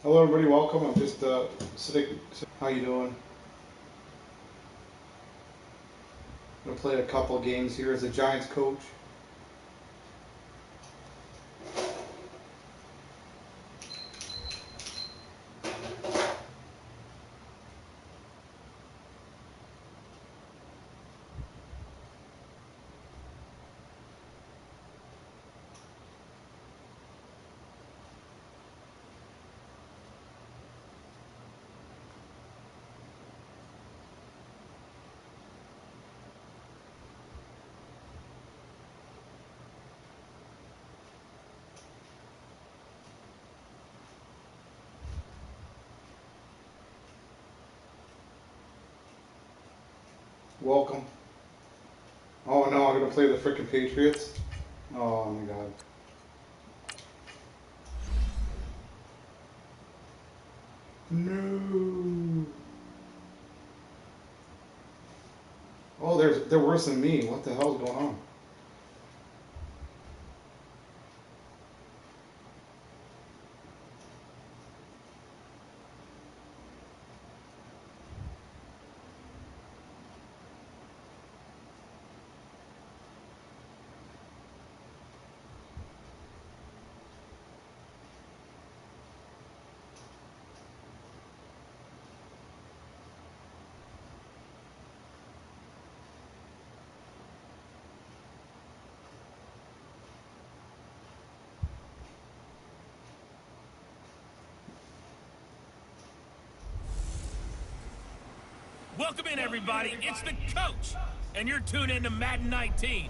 Hello everybody, welcome. I'm just sitting. How you doing? I'm gonna play a couple games here as a Giants coach. Welcome. Oh no, I'm gonna play the frickin' Patriots. Oh my god. No. Oh, they're worse than me. What the hell's going on? Welcome in, everybody. It's the coach, and you're tuned in to Madden 19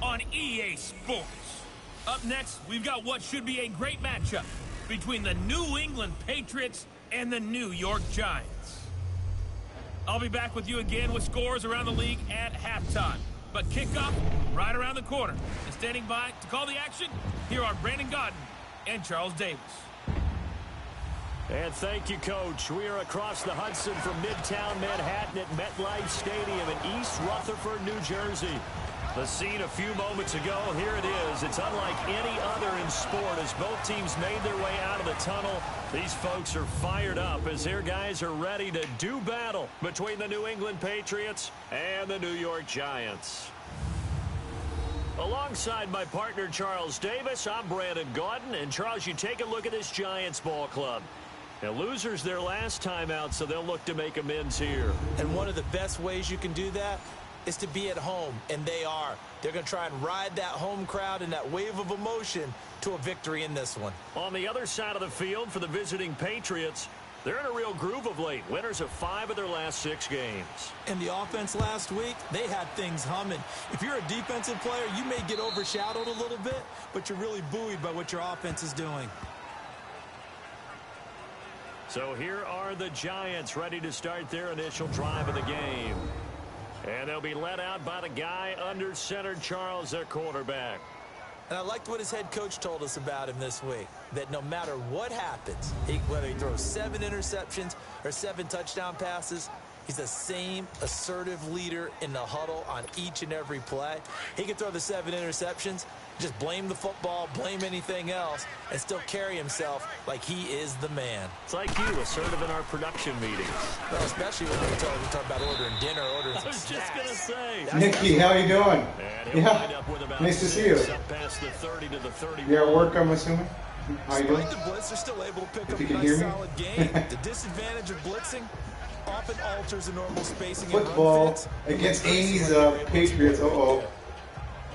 on EA Sports. Up next, we've got what should be a great matchup between the New England Patriots and the New York Giants. I'll be back with you again with scores around the league at halftime. But kickoff right around the corner. And standing by to call the action, here are Brandon Godden and Charles Davis. And thank you, Coach. We are across the Hudson from Midtown Manhattan at MetLife Stadium in East Rutherford, New Jersey. The scene a few moments ago, here it is. It's unlike any other in sport as both teams made their way out of the tunnel. These folks are fired up as their guys are ready to do battle between the New England Patriots and the New York Giants. Alongside my partner, Charles Davis, I'm Brandon Godden. And, Charles, you take a look at this Giants ball club. Now, losers their last time out, so they'll look to make amends here. And one of the best ways you can do that is to be at home, and they are. They're going to try and ride that home crowd and that wave of emotion to a victory in this one. On the other side of the field for the visiting Patriots, they're in a real groove of late. Winners of 5 of their last 6 games. And the offense last week, they had things humming. If you're a defensive player, you may get overshadowed a little bit, but you're really buoyed by what your offense is doing. So here are the Giants ready to start their initial drive of the game. And they'll be led out by the guy under center, Charles, their quarterback. And I liked what his head coach told us about him this week, that no matter what happens, whether he throws 7 interceptions or 7 touchdown passes, he's the same assertive leader in the huddle on each and every play. He can throw the 7 interceptions, just blame the football, blame anything else, and still carry himself like he is the man. It's like you, assertive in our production meetings. Well, especially when we talk about ordering dinner, ordering some snacks. I was just going to say. Nicky, how you doing? Yeah, nice to see you. Past the 30 to the 31. You're at work, I'm assuming? How you doing? Despite the blitz, they're still able to pick up you a can nice hear me. solid game. The disadvantage of blitzing often alters the normal spacing Football and run fits. against Amy's Patriots.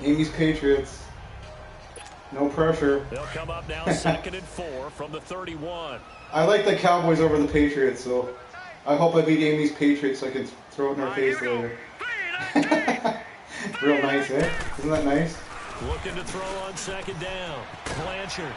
Amy's Patriots. No pressure. They'll come up now 2nd and 4 from the 31. I like the Cowboys over the Patriots, so I hope I beat Amy's Patriots so I can throw it in her face later. Real nice, eh? Isn't that nice? Looking to throw on 2nd down. Blanchard.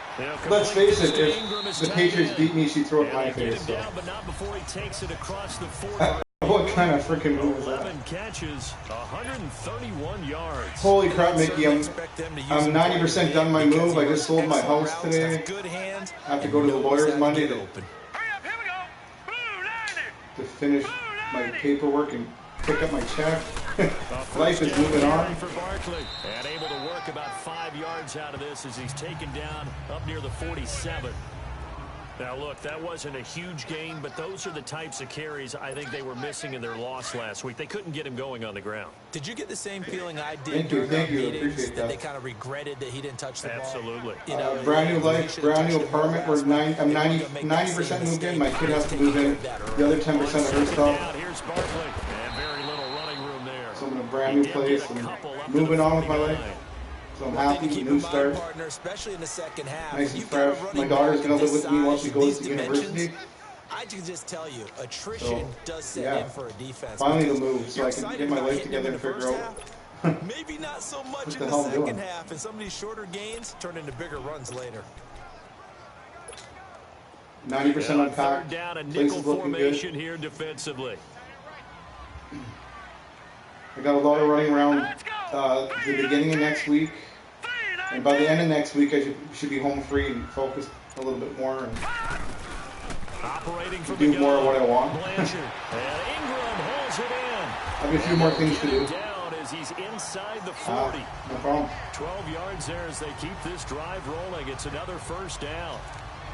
Let's face it, if the Patriots beat me, she'd throw it in my face. So. Down, but not before he takes it across the 4. What kind of freaking move is that? 11 catches, 131 yards. Holy crap, Mickey, I'm 90% done my move. I just sold my house today. I have to go to the lawyers Monday to finish my paperwork and pick up my check. Life is moving on. For Barkley, and able to work about 5 yards out of this as he's taken down up near the 47. Now, look, that wasn't a huge gain, but those are the types of carries I think they were missing in their loss last week. They couldn't get him going on the ground. Did you get the same feeling I did during our meetings that they kind of regretted that he didn't touch the ball? Absolutely. You know, brand new life, brand new apartment. We're I'm 90% moved in. My kid has to move in. The other 10% of her stuff. Here's Barkley, and very little running room there. So I'm in a brand new place and moving on with my life. So I'm happy, new start. Partner, especially in the second half. Nice and fresh. My daughter's going to live with me once she goes to university. I can just tell you, attrition does set in for a defense. Finally the move, so I can get my life together and figure out maybe not so much in the second half, and some of these shorter gains turn into bigger runs later. 90% unpacked. Down a Place nickel is looking formation good. here defensively. I got a lot of running around the beginning of next week, and by the end of next week I should be home free and focused a little bit more and do more of what I want. And Ingram holds it in. I have a few more things to do. Down as he's inside the 40. No problem. 12 yards there as they keep this drive rolling. It's another first down.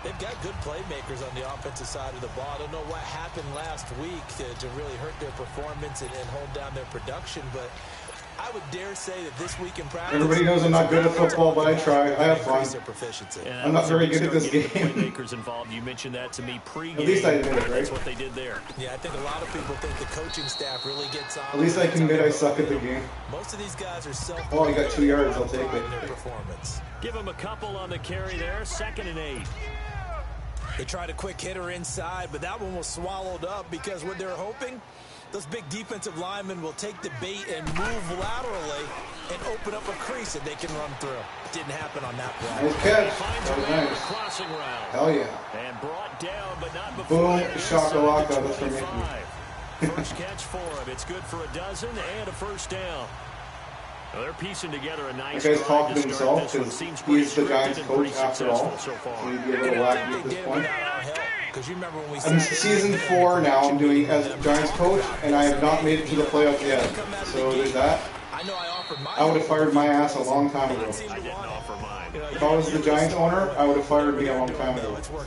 They've got good playmakers on the offensive side of the ball. I don't know what happened last week to really hurt their performance and hold down their production, but I would dare say that this week in practice... Everybody knows I'm not good at football, but I try. I have fun. I'm not very good at this game. Playmakers involved. You mentioned that to me pre-game. At least I admit it, right? That's what they did there. Yeah, I think a lot of people think the coaching staff really gets on. At least I can admit I suck at the game. Most of these guys are self... Oh, I got 2 yards. I'll take it. Their performance. Give them a couple on the carry there. 2nd and 8. They tried a quick hitter inside, but that one was swallowed up because what they're hoping, those big defensive linemen will take the bait and move laterally and open up a crease that they can run through. Didn't happen on that play. Nice catch. That was nice. Crossing route. Hell yeah. And brought down, but not before. Boom, shakalaka. That's for me. First catch for him. It's good for a dozen and a first down. Well, they're piecing together a nice that guy's talking to himself because he's the Giants coach after all. So So he'd be a little wacky at this point. You remember when we I'm season 4 now. I'm doing as Giants coach, and I have not made it to the playoffs yet. So there's that. I would have fired my ass a long time ago. I didn't offer mine. If I was the Giants owner, I would have fired me a long time ago. So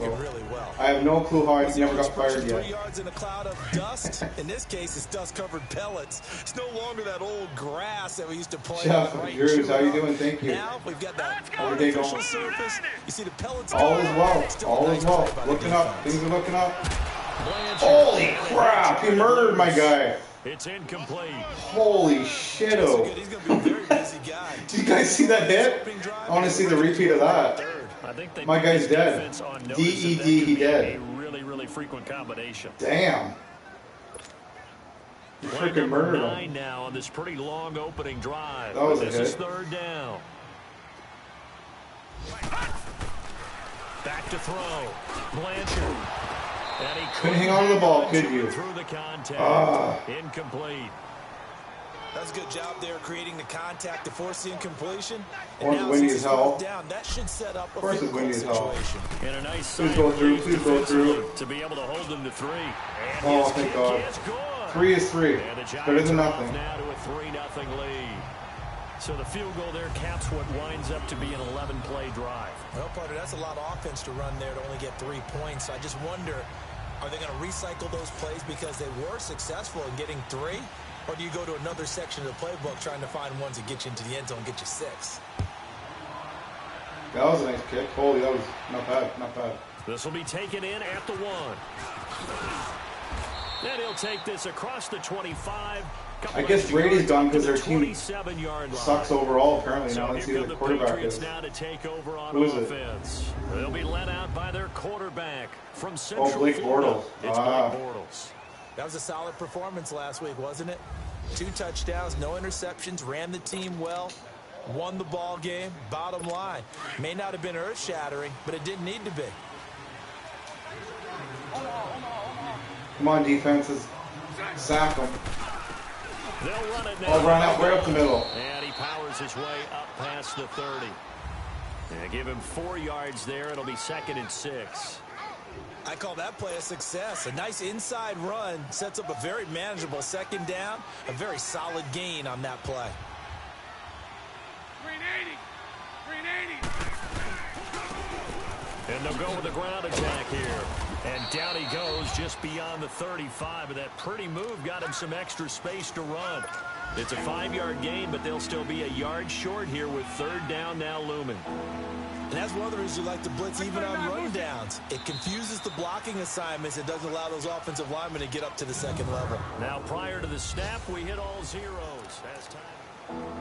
I have no clue how I never got fired yet. 3 yards in a cloud of dust. In this case, it's dust-covered pellets. It's no longer that old grass that we used to play. Jeff, Drews, how you doing? Thank you. Now we've got that artificial surface. You see the pellets. All is well. All is well. Looking up. Things are looking up. Holy crap! He murdered my guy. It's incomplete. Holy shit-o. He's going to be a very busy guy. Did you guys see that hit? I want to see the repeat of that. My guy's dead. D-E-D, he dead. A really, really frequent combination. Damn. You freaking murdered him. 9 now on this pretty long opening drive. That was a hit. This is 3rd down. Back to throw. Blanchard. And he couldn't hang on to the ball, could you? Through the contact. Incomplete. That's a good job there creating the contact to force the incompletion. Or it's windy as hell. That should set up of course it's windy as hell. And a nice please go through, please go through. To be able to hold them to 3. And oh, thank God. 3 is 3. Better than nothing. Now to a 3-0 lead. So the field goal there caps what winds up to be an 11-play drive. Well, partner, that's a lot of offense to run there to only get 3 points. I just wonder, are they going to recycle those plays because they were successful in getting 3? Or do you go to another section of the playbook trying to find ones that get you into the end zone and get you 6? That was a nice kick. Holy, that was not bad, not bad. This will be taken in at the 1. And he'll take this across the 25. I guess Brady's gone because their team sucks overall, apparently. Now let's see who the quarterback is. Who is it? They'll be let out by their quarterback from Central Oh, Blake Bortles. It's Blake Bortles. That was a solid performance last week, wasn't it? 2 touchdowns, no interceptions, ran the team well, won the ball game. Bottom line, may not have been earth-shattering, but it didn't need to be. Come on, defenses. Sack them. They'll run it now. I'll run out right up the middle. And he powers his way up past the 30. And give him 4 yards there. It'll be 2nd and 6. I call that play a success. A nice inside run sets up a very manageable 2nd down. A very solid gain on that play. 380. And they'll go with the ground attack here. And down he goes just beyond the 35. And that pretty move got him some extra space to run. It's a 5-yard gain, but they'll still be a yard short here with 3rd down now looming. And that's one of the reasons you like to blitz even on run downs. It confuses the blocking assignments. It doesn't allow those offensive linemen to get up to the 2nd level. Now, prior to the snap, we hit all zeros. As time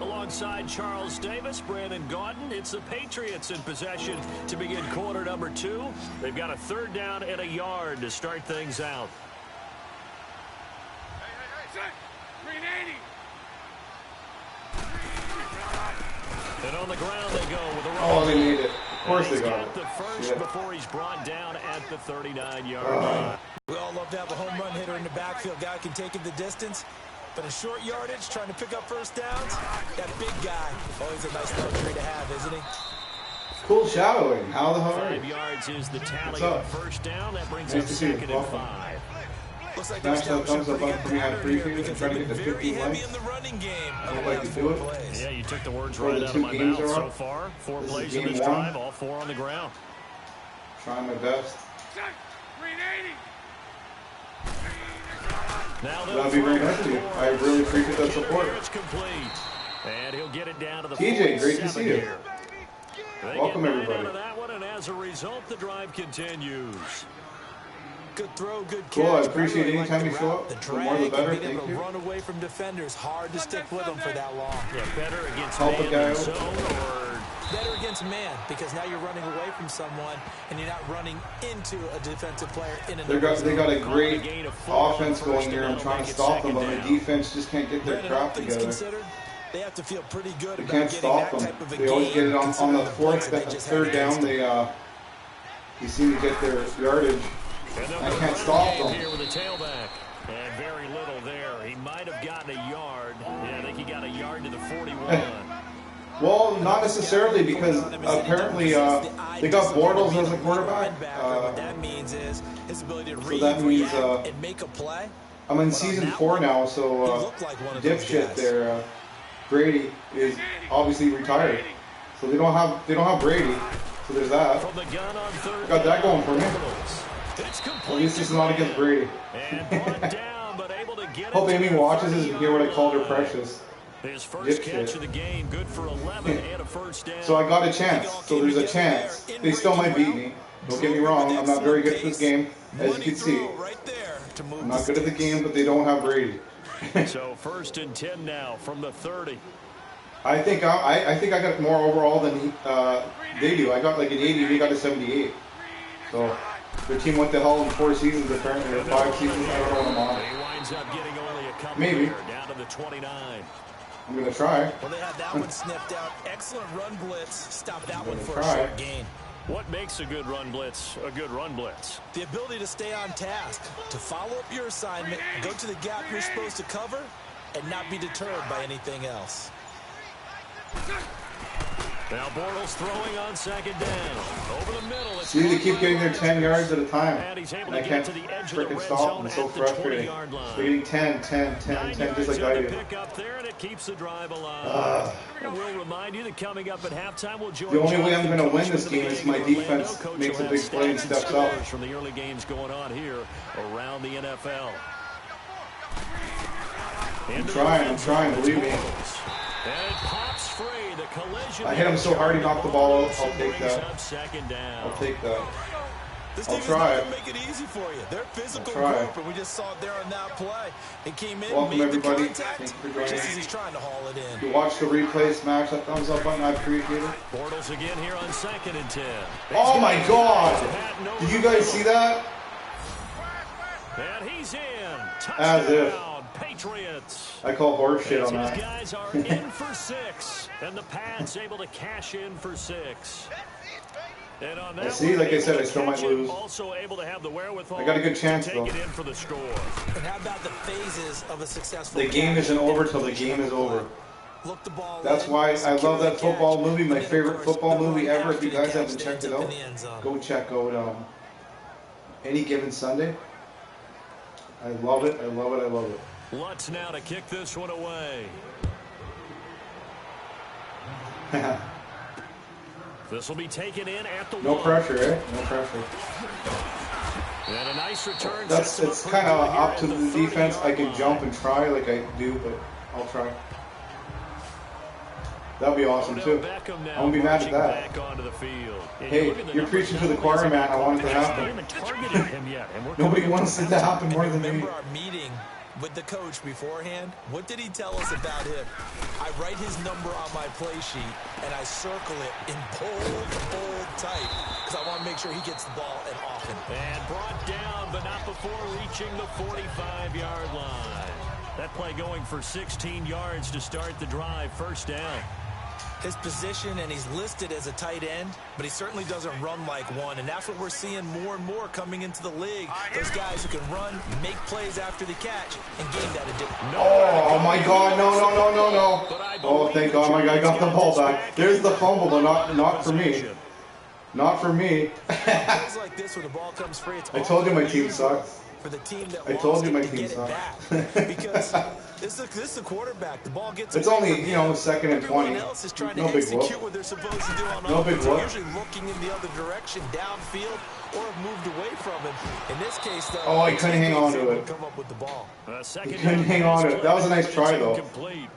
alongside Charles Davis, Brandon Gaudin, it's the Patriots in possession to begin quarter number 2. They've got a 3rd down and a yard to start things out. And on the ground they go with a run. Oh, they need it. Of course they got it. The first before he's brought down at the 39-yard line. We all love to have a home run hitter in the backfield. Guy can take it the distance. But in short yardage, trying to pick up 1st downs, that big guy, always a nice luxury to have, isn't he? Cool shadowing. How the hell are 5 you? yards is the tally on 1st down. That brings up Nice to see you. 2nd and 5. Looks like they're Smash that thumbs up button for me. I appreciate it. I'm because trying to they've get to been very 50 heavy likes. in the running game. I would like to do it. Yeah, you took the words Before right the out two of my games mouth are so up. far. 4 This is plays in game this 1. drive, all 4 on the ground. Trying my best. Now That'd be very nice of you. I really appreciate that support. It's complete. And he'll get it down to the TJ, great to see you. here. They Welcome, get 9 everybody. out of that one, and as a result, the drive continues. Good throw, good catch. Cool, I appreciate really any time the you show route, up. The The more the drag, better. and being able Thank to you. run away from defenders. Hard to stick with them for that long. Yeah, better against Help a man guy than out. zone, or Better against man, because now you're running away from someone and you're not running into a defensive player in another They got a great gain of 4 on offense first, going here. and I'm that'll trying make to it stop them, but 2nd the down. defense just can't get their Brandon, all crap things together. considered, they have to feel pretty good They about can't getting stop that them. type of a They always game, get it on the considering the points 4th, that they the just had 3rd down. against They seem to get their yardage. And they'll I go can't ground stop game them. here with a tailback. And very little there. He might have gotten a yard. Yeah, I think he got a yard to the 41. Well, not necessarily, because apparently they got Bortles as a quarterback. What that means is his ability to read, that means, react, and make a play. I'm in season 4 now, so looked like one of those dipshit guys. there, Brady is obviously retired, so they don't have Brady. So there's that. From the gun on 3rd Got that going for me. It's At complete. least this is not against Brady. And brought down, but able to get Hope it to Amy the watches this and hear what I called her 30-yard line. precious. His first Dipshit. catch of the game, good for 11 and a 1st down. So I got a chance. So there's a chance. They still might beat me. Don't get me wrong. I'm not very good at this game, as you can see. I'm not good at the game, but they don't have Brady. So 1st and 10 now from the 30. I think I got more overall than they do. I got like an 80, and he got a 78. So their team went to hell in 4 seasons apparently, or 5 seasons. I don't know what I'm on. He winds up getting only a couple Maybe. here, down to the 29. I'm gonna try. Well, they had that one sniffed out. Excellent run blitz. Stop that one for a Try. short gain. What makes a good run blitz a good run blitz? The ability to stay on task, to follow up your assignment, go to the gap you're supposed to cover, and not be deterred by anything else. Now Bortles throwing on 2nd down. Over the middle. It's See, they keep getting their 10 yards at a time. And he's able And I to can't get to the edge of the freaking red stop zone them. It's so at the frustrating. 20-yard line. They're getting 10, 10, 10, 9 10, just yards like I to do. pick up there, and it keeps the drive alive. And we'll remind you that coming up at halftime, we'll join The only way I'm Jonathan going to win Coach this with the game is game my in Orlando. defense Coach makes a will big have play and stats steps up. scores from the early games going on here around the NFL. I'm trying, believe me. And it pops free. The collision. I hit him so hard he knocked the ball out. I'll take brings that. up 2nd down. I'll take that. This I'll team is try not it. going to make it easy for you. They're a physical I'll try. group, and we just saw it there on that play. It came in, Welcome, made everybody. the contact, Thank you for joining. just as he's trying to haul it If in. you watch the replay, smash that thumbs up button. I appreciate it. Bortles again here on 2nd and 10. Oh my God! Did you guys see that? And he's in. As if. Touchdown, Patriots. I call horse shit As on these that. guys are in for 6, and the Pats able to cash in for 6. And on that See, one, like I able said, to I still catch might it, lose. Also able to have the wherewithal I got a good chance, to take though. it in for the score. And how about the phases of a successful The game catch? isn't over till the game is over. Look the ball That's in, why I secure love the that football catch, movie, my and then, favorite of course, football the movie run ever. If after you the guys catch haven't that checked ends it up out, in the end zone. go check out Any Given Sunday. I love it, I love it, I love it. Lutz now to kick this one away. This will be taken in at the No 1. pressure, eh? No pressure. And a nice return. It's kind of up to the defense. I can jump and try like I do, but I'll try. That'd be awesome too. I won't be mad at that. Hey, you're preaching to the choir, man. I want it to happen. Nobody wants it to happen more than me. Remember our meeting with the coach beforehand? What did he tell us about him? I write his number on my play sheet, and I circle it in bold type, because I want to make sure he gets the ball and often. And brought down, but not before reaching the 45-yard line. That play going for 16 yards to start the drive. First down. His position, and he's listed as a tight end, but he certainly doesn't run like one, and that's what we're seeing more and more coming into the league. Those guys who can run, make plays after the catch, and gain that addition. Oh my God, no. Oh, thank God my guy got the ball back. There's the fumble, but not for me. Not for me. Like this, when the ball comes free, it's I told you my team sucks. For the team that I told you my team sucks. Because this is the quarterback. The ball gets. It's only, you know, 2nd and 20. Everyone else is trying No to big execute whoop. what they're supposed to do on No big offense. whoop. They're usually looking in the other direction, downfield, or have moved away from him. In this case, though, Oh, he couldn't hang on to it. Come up with the ball. He couldn't hang on to it. That was a nice try, though.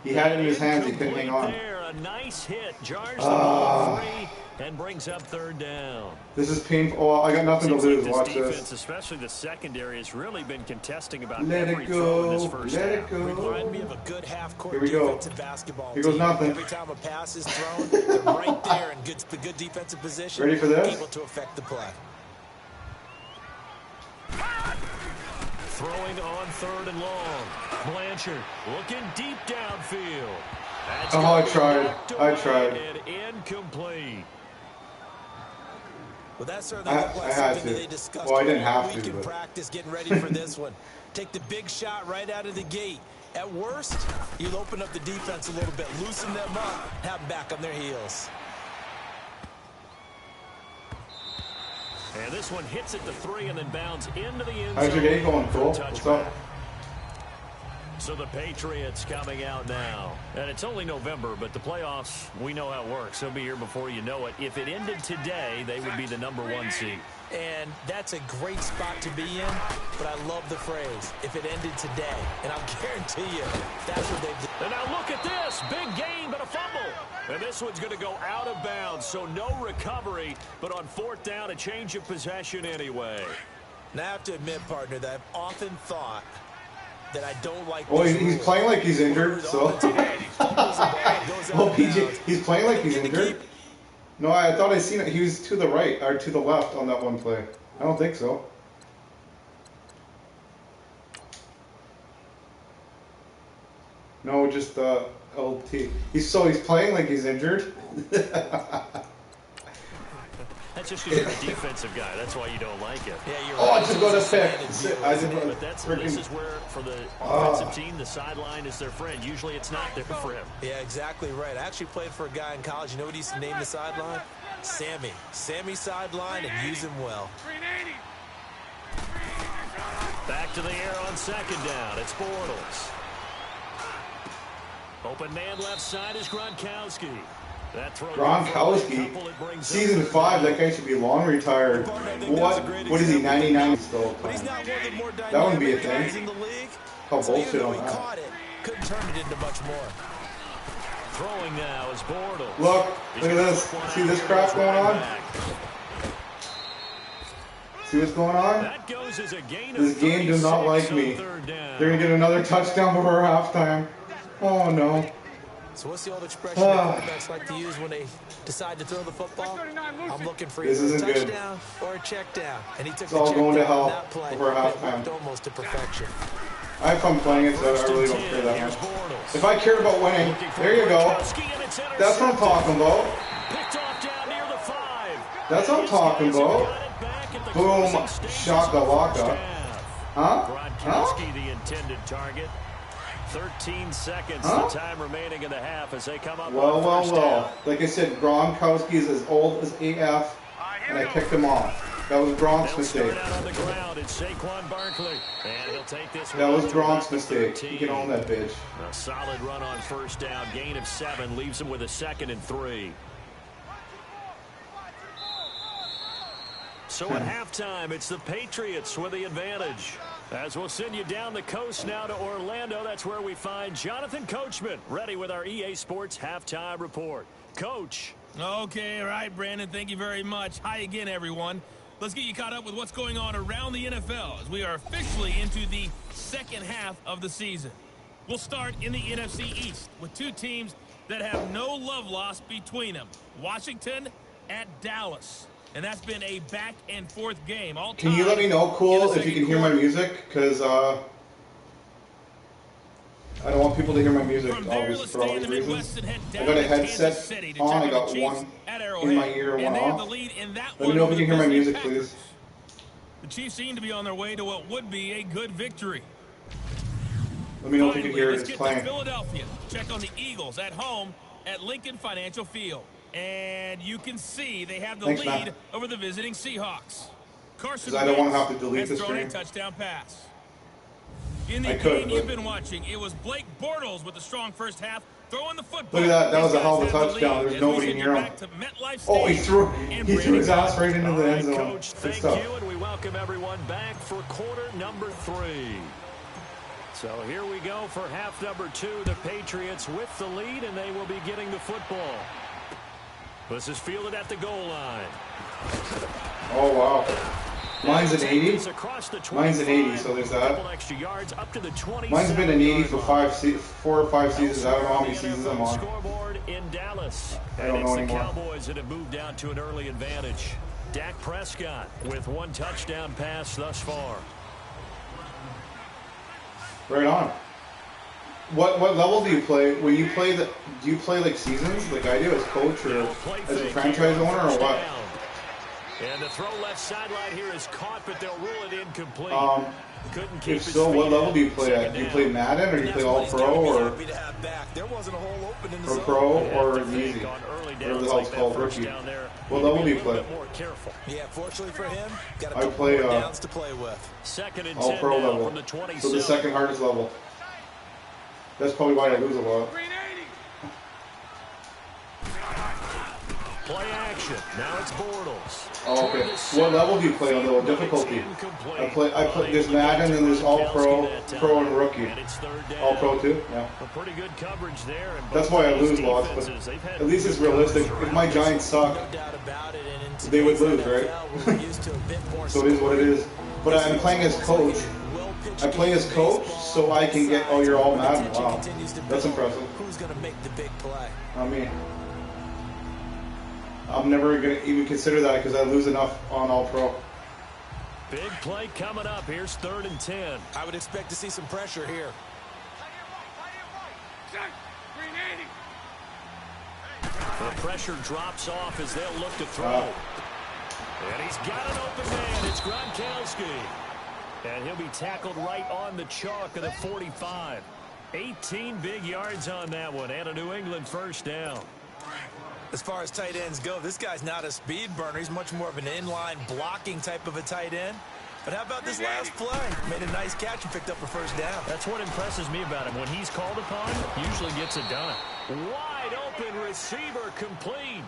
He had it in his hands. He couldn't hang on. A nice hit. Jars the ball free and brings up 3rd down. This is painful. Oh, I got nothing to lose. Like Watch defense, this. especially the secondary, has really been contesting about Let every it throw in go. this first Let half. it go. Remind me of a good half-court Here we go. defensive basketball Here goes team. nothing. Every time a pass is thrown, they're right there in good defensive position. Ready for this? Able to affect the play. Throwing on 3rd and long. Blanchard looking deep downfield. That's Oh, I tried. I tried. And incomplete. Well, that certainly looked like I had something to. they discussed Well, I didn't all have week to, in but- practice, getting ready for this one. Take the big shot right out of the gate. At worst, you'll open up the defense a little bit, loosen them up, have them back on their heels. And this one hits at the 3 and then bounds into the end zone. How's your day going, Cole? for a What's touchback. up? So the Patriots coming out now. And it's only November, but the playoffs, we know how it works. They'll be here before you know it. If it ended today, they would be the #1 seed. And that's a great spot to be in, but I love the phrase, if it ended today. And I'll guarantee you, that's what they've done. And now look at this. Big gain, but a fumble. And this one's going to go out of bounds, so no recovery. But on 4th down, a change of possession anyway. And I have to admit, partner, that I've often thought that I don't like Oh, this he's rule. playing like he's injured, so. Oh, PJ, he's playing like he's injured. No, I thought I seen it. He was to the right, or to the left on that one play. I don't think so. No, just LT. He's playing like he's injured. That's just because you're a defensive guy. That's why you don't like it. Yeah, you're Oh, I right. just got a pick. But this is where, for the offensive team, the sideline is their friend. Usually it's not there for him. Yeah, exactly right. I actually played for a guy in college. You know what he used to name the sideline? Sammy. Sammy sideline, and use him well. Back to the air on 2nd down. It's Bortles. Open man left side is Gronkowski. That throw Gronkowski, season 5, that guy should be long retired. What is he, 99 still? But he's not one of the more That wouldn't be a dynamic guys thing. in the league. Call So even bullshit though on he that. caught it, couldn't turn it into much more. Throwing now is Bortles. Look at this. See this crap going on? See what's going on? That goes as a gain of This game does not 36 like me. on 3rd down. They're going to get another touchdown before halftime. Oh, no. So what's the old expression that quarterbacks like to use when they decide to throw the football? I'm looking for This either a isn't good. touchdown or a check down. And he took It's the all check going to down hell on that play. before and it halftime. worked almost to perfection. I have fun playing it, so I really don't care that much. If I cared about winning, there you go. That's what I'm talking about. Picked off down near the 5. That's what I'm talking about. Boom. Shot the lockup. Huh? Gronkowski, the intended target. 13 seconds, the time remaining in the half as they come up on first down. Like I said, Gronkowski is as old as AF, and I picked him off. That was Gronk's They'll mistake. start out on the ground. It's Saquon Barkley. And he'll take this one That was up to Gronk's about the mistake. 13. You can own that bitch. A solid run on first down. Gain of 7 leaves him with a 2nd and 3. So at halftime, it's the Patriots with the advantage. As we'll send you down the coast now to Orlando, that's where we find Jonathan Coachman, ready with our EA Sports Halftime Report. Coach. Okay, all right, Brandon, thank you very much. Hi again, everyone. Let's get you caught up with what's going on around the NFL as we are officially into the second half of the season. We'll start in the NFC East with two teams that have no love lost between them. Washington at Dallas. And that's been a back-and-forth game. Can you let me know, Cool, if you can hear my music? Because I don't want people to hear my music, obviously, for obvious reasons. I got a headset on. I got one in my ear and one off. Let me know if you can hear my music, please. The Chiefs seem to be on their way to what would be a good victory. Let me know if you can hear it. It's playing. Philadelphia. Check on the Eagles at home at Lincoln Financial Field. And you can see they have the lead over the visiting Seahawks. Carson I don't want to have to delete has the thrown stream. a touchdown pass. In the game you've been watching, it was Blake Bortles with a strong first half throwing the football. Look at that. That was a hell of a touchdown. There's nobody near him. Oh, he threw his ass right into the end zone. Coach, thank you, and we welcome everyone back for quarter number 3. So here we go for half number 2. The Patriots with the lead, and they will be getting the football. This is fielded at the goal line. Oh, wow. Mine's an 80. Mine's an 80, so there's that. Mine's been an 80 for 4 or 5 seasons. I don't know how many seasons I'm on. I don't know anymore. Cowboys that have moved down to an early advantage. Dak Prescott with 1 touchdown pass thus far. Right on. What level do you play? When you play do you play like seasons like I do as coach or as a franchise owner or what? And the throw left sideline here is caught, but they'll rule it incomplete. If so, what level do you play at? Do you play Madden or do you play All Pro or Pro or Easy? Whatever the hell it's called, Rookie. What level do you play? Yeah, fortunately for him, got I play downs to play with. All Pro level. So the second hardest level. That's probably why I lose a lot. Play action. Now it's Bortles. Oh, okay. What level do you play on the difficulty? I play. There's Madden and there's All Pro, Pro and Rookie. All Pro too. Yeah. Pretty good coverage there. That's why I lose lots, but at least it's realistic. If my Giants suck, they would lose, right? So it is what it is. But I'm playing as coach. I play as coach, so I can get. Oh, you're all Madden. Wow, that's impressive. Who's gonna make the big play? I mean, I'm never gonna even consider that because I lose enough on All Pro. Big play coming up. Here's 3rd and 10. I would expect to see some pressure here. The pressure drops off as they'll look to throw. And he's got an open man. It's Gronkowski. And he'll be tackled right on the chalk of the 45. 18 big yards on that one, and a New England first down. As far as tight ends go, this guy's not a speed burner. He's much more of an inline blocking type of a tight end. But how about this last play? Made a nice catch and picked up a first down. That's what impresses me about him. When he's called upon, usually gets it done. Wide open receiver complete.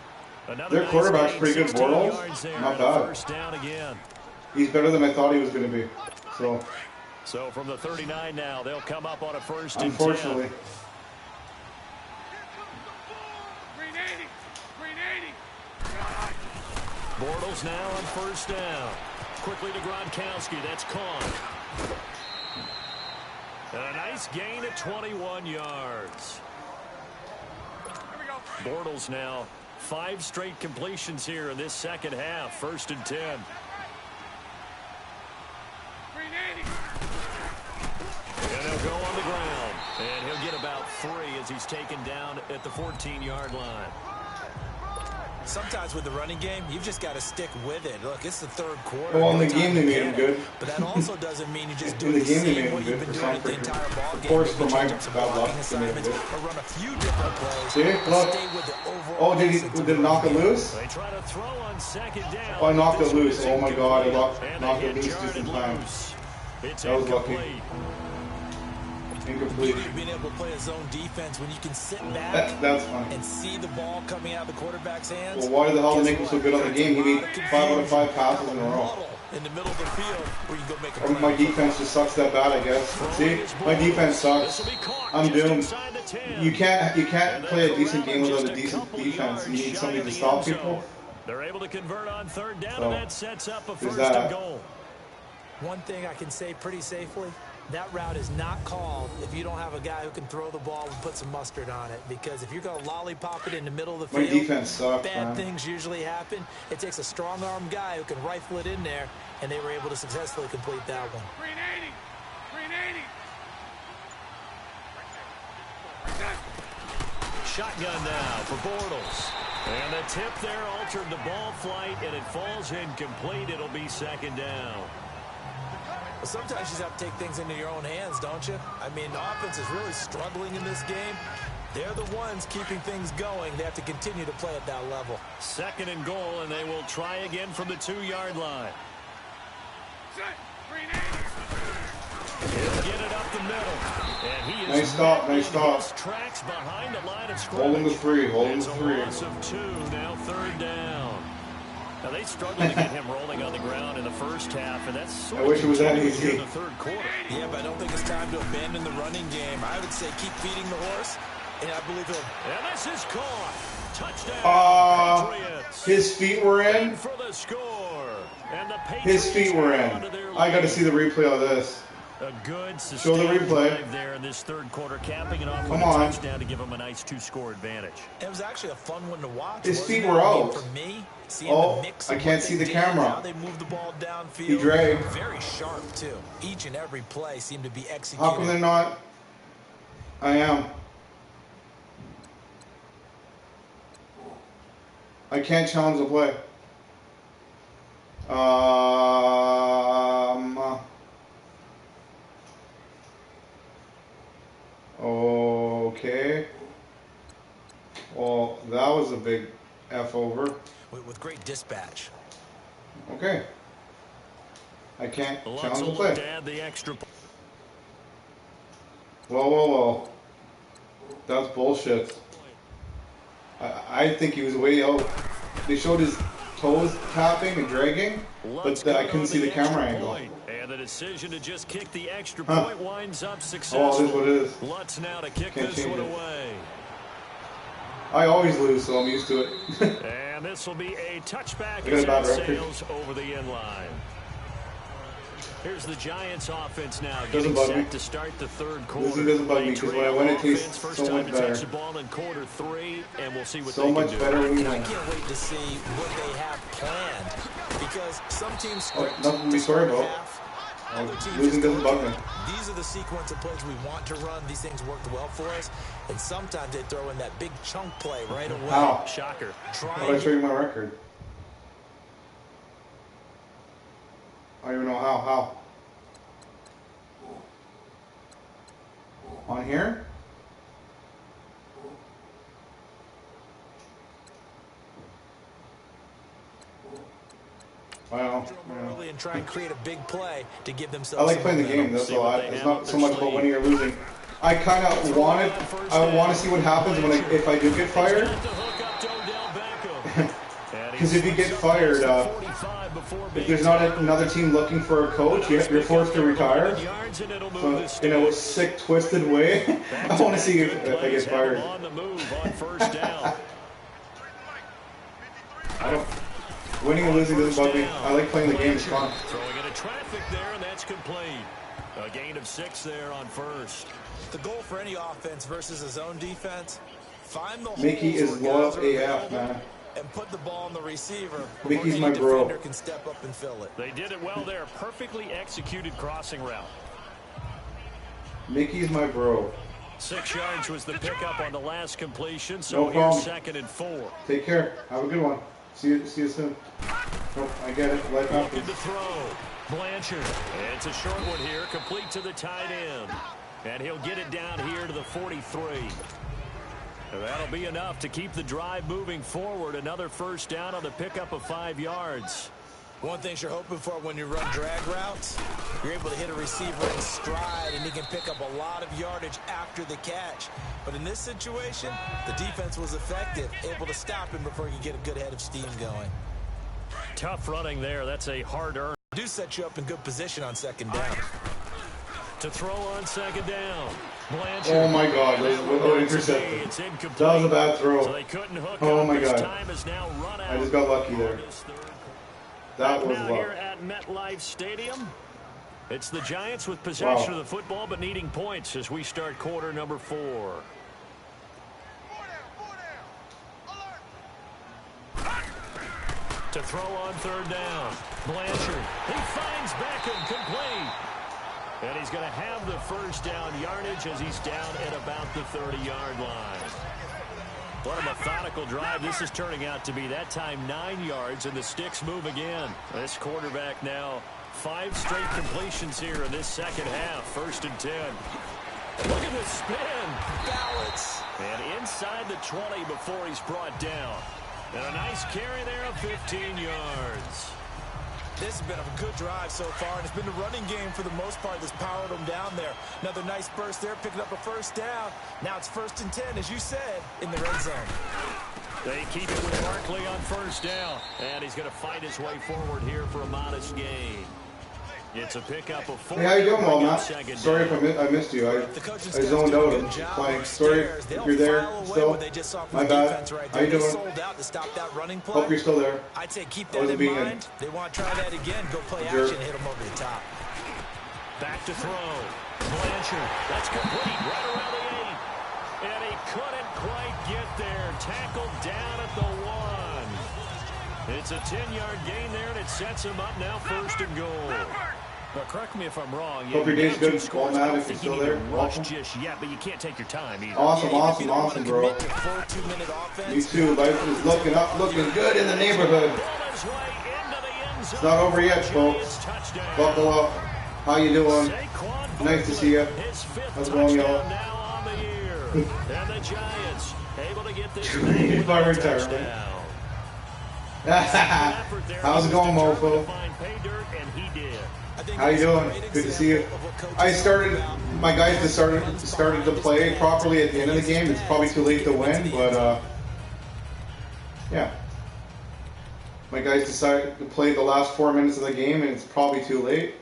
Their quarterback's pretty good, Bortles. Not bad. First down again. He's better than I thought he was going to be. So from the 39 now, they'll come up on a 1st and 10. Unfortunately. Bortles now on 1st down. Quickly to Gronkowski. That's caught. And a nice gain at 21 yards. Bortles now 5 straight completions here in this second half. 1st and 10. And they'll go on the ground. And he'll get about 3 as he's taken down at the 14-yard line. Sometimes with the running game, you've just got to stick with it. Look, it's the 3rd quarter. Well, in the game they made him good. But that also doesn't mean you just do the game they made him good for some the entire ball Of game. course, for my bad luck, they made him good. Or run a few different plays. See? Look. Oh, did it knock it loose? They try to throw on 2nd down. Oh, I knocked it loose. Oh my God, I knocked it loose just in time. It's that was lucky. Incomplete. Being able to play a zone defense when you can sit back That's funny. and see the ball coming out of the quarterback's hands. Well, why the hell did they make him so good on the game? He made 5 out of 5 passes in a row. In the middle of the field where you go make a Or my defense just sucks that bad, I guess. See, my defense sucks. I'm doomed. You can't play a decent game without a decent defense. You need somebody to stop people. They're able to convert on third down, and that sets up a first that. and goal. One thing I can say pretty safely, that route is not called if you don't have a guy who can throw the ball and put some mustard on it. Because if you're going to lollipop it in the middle of the field, my defense sucks, bad things usually happen. It takes a strong-arm guy who can rifle it in there, and they were able to successfully complete that one. 380. Shotgun now for Bortles. And the tip there altered the ball flight, and it falls incomplete. It'll be second down. Well, sometimes you just have to take things into your own hands, don't you? I mean, the offense is really struggling in this game. They're the ones keeping things going. They have to continue to play at that level. Second and goal, and they will try again from the 2-yard line. He'll get it up the middle. And he is Nice stop, nice stop. Tracks behind the line of Holding the 3, holding the 3. It's a loss of 2, now third down. Now, they struggled to get him rolling on the ground in the first half, and that's I wish it was that easy. in the third quarter. Yeah, but I don't think it's time to abandon the running game. I would say keep feeding the horse, and I believe he'll... And this is caught. Touchdown, Patriots. His feet were in. For the score. And the His feet were in. I got to see the replay of this. A good Show the replay. drive there in this third quarter, capping it off with Come a on. touchdown to give them a nice 2-score advantage. It was actually a fun one to watch. His wasn't feet it? were I mean, out. for me, seeing Oh, the mix I of can't what see they the did, camera. how they moved the ball downfield. He dragged. Very sharp, too. Each and every play seemed to be executed. How come they're not? I am. I can't challenge the play. Okay. Well, that was a big F over. With great dispatch. Okay. I can't Let's challenge the look play. to add the extra. Whoa. That's bullshit. I think he was way out. They showed his toes tapping and dragging, but I couldn't see the camera angle. And the decision to just kick the extra point winds up successful. Oh, it is what it is. Lutz now to kick Can't this one change it. away. I always lose, so I'm used to it. And this will be a touchback I got a as bad it record. sails over the end line. Here's the Giants offense now Doesn't getting bug set me. to start the third quarter. This doesn't bug me because when I win, it tastes First so time much to better. touch the ball in quarter 3, and we'll see what So they much can do. better when you I win. can't wait to see what they have planned. Because some teams script nothing to be sorry about. Other teams Losing just doesn't bug me. These are the sequence of plays we want to run. These things worked well for us. And sometimes they throw in that big chunk play right away. How? Shocker. How do I show you my record? I don't even know how. On here? Wow. Early and try and create a big play to give I themselves. like playing the game. That's all. It's not so much about winning or losing. I kind of want it. I want to see what happens if I do get fired. Because if you get fired, if there's not another team looking for a coach, you're forced to retire. So, in a sick, twisted way, I want to see if I get fired. I don't. Winning or losing doesn't bug me. I like playing the game. It's fun. Throwing into traffic there, and that's complete. A gain of 6 there on first. The goal for any offense versus a zone defense, find the Mickey holes is where loyal guys are AF, available man. and put the ball on the receiver. Mickey's before my any bro. defender can step up and fill it. They did it well there. Perfectly executed crossing route. Mickey's my bro. 6 yards was the pickup on the last completion, so No here's problem. 2nd and 4. Take care. Have a good one. See you soon. Nope, I get it. Life Looking happens. to throw. Blanchard. And it's a short one here, complete to the tight end. And he'll get it down here to the 43. And that'll be enough to keep the drive moving forward. Another first down on the pickup of 5 yards. One thing you're hoping for when you run drag routes, you're able to hit a receiver in stride, and he can pick up a lot of yardage after the catch. But in this situation, the defense was effective, able to stop him before he could get a good head of steam going. Tough running there. That's a hard earn. Do set you up in good position on second down. To throw on second down. Blanchard. Oh my God, that intercepted. That was a bad throw. So they couldn't hook oh up. my God. Time is now run out. I just got lucky there. That was now luck. here at MetLife Stadium, it's the Giants with possession of the football but needing points as we start quarter number 4. To throw on third down. Blanchard. He finds Beckham complete. And he's going to have the first down yardage as he's down at about the 30-yard line. What a methodical drive this is turning out to be. That time 9 yards, and the sticks move again. This quarterback now 5 straight completions here in this second half. 1st and 10. Look at the spin. Balance. And inside the 20 before he's brought down. And a nice carry there of 15 yards. This has been a good drive so far, and it's been the running game for the most part that's powered them down there. Another nice burst there, picking up a first down. Now it's 1st and 10, as you said, in the red zone. They keep it with Barkley on first down, and he's going to fight his way forward here for a modest gain. It's a pickup of 4. Hey, how you doing, Walnut? Sorry if I missed you. I zoned out and playing. Sorry if you're there still. My bad. How you doing? Hope you're still there. I'd say keep that in mind. They want to try that again. Go play action, hit them over the top. Back to throw. Blanchard. That's complete right around the 8. And he couldn't quite get there. Tackled down at the 1. It's a 10-yard gain there, and it sets him up now 1st and goal. But correct me if I'm wrong. Hope your day's good. Call now if you're still there. Welcome. Just yet, but you can't take your time either. Awesome, bro. You too. Life is looking up, looking good in the neighborhood. It's not over yet, folks. Buckle up. How you doing? Nice to see you. How's it going, y'all? And the Giants able to get this by retirement. How's it going, mofo? How you doing? Good to see you. My guys just started to play properly at the end of the game. It's probably too late to win, but yeah. My guys decided to play the last 4 minutes of the game, and it's probably too late.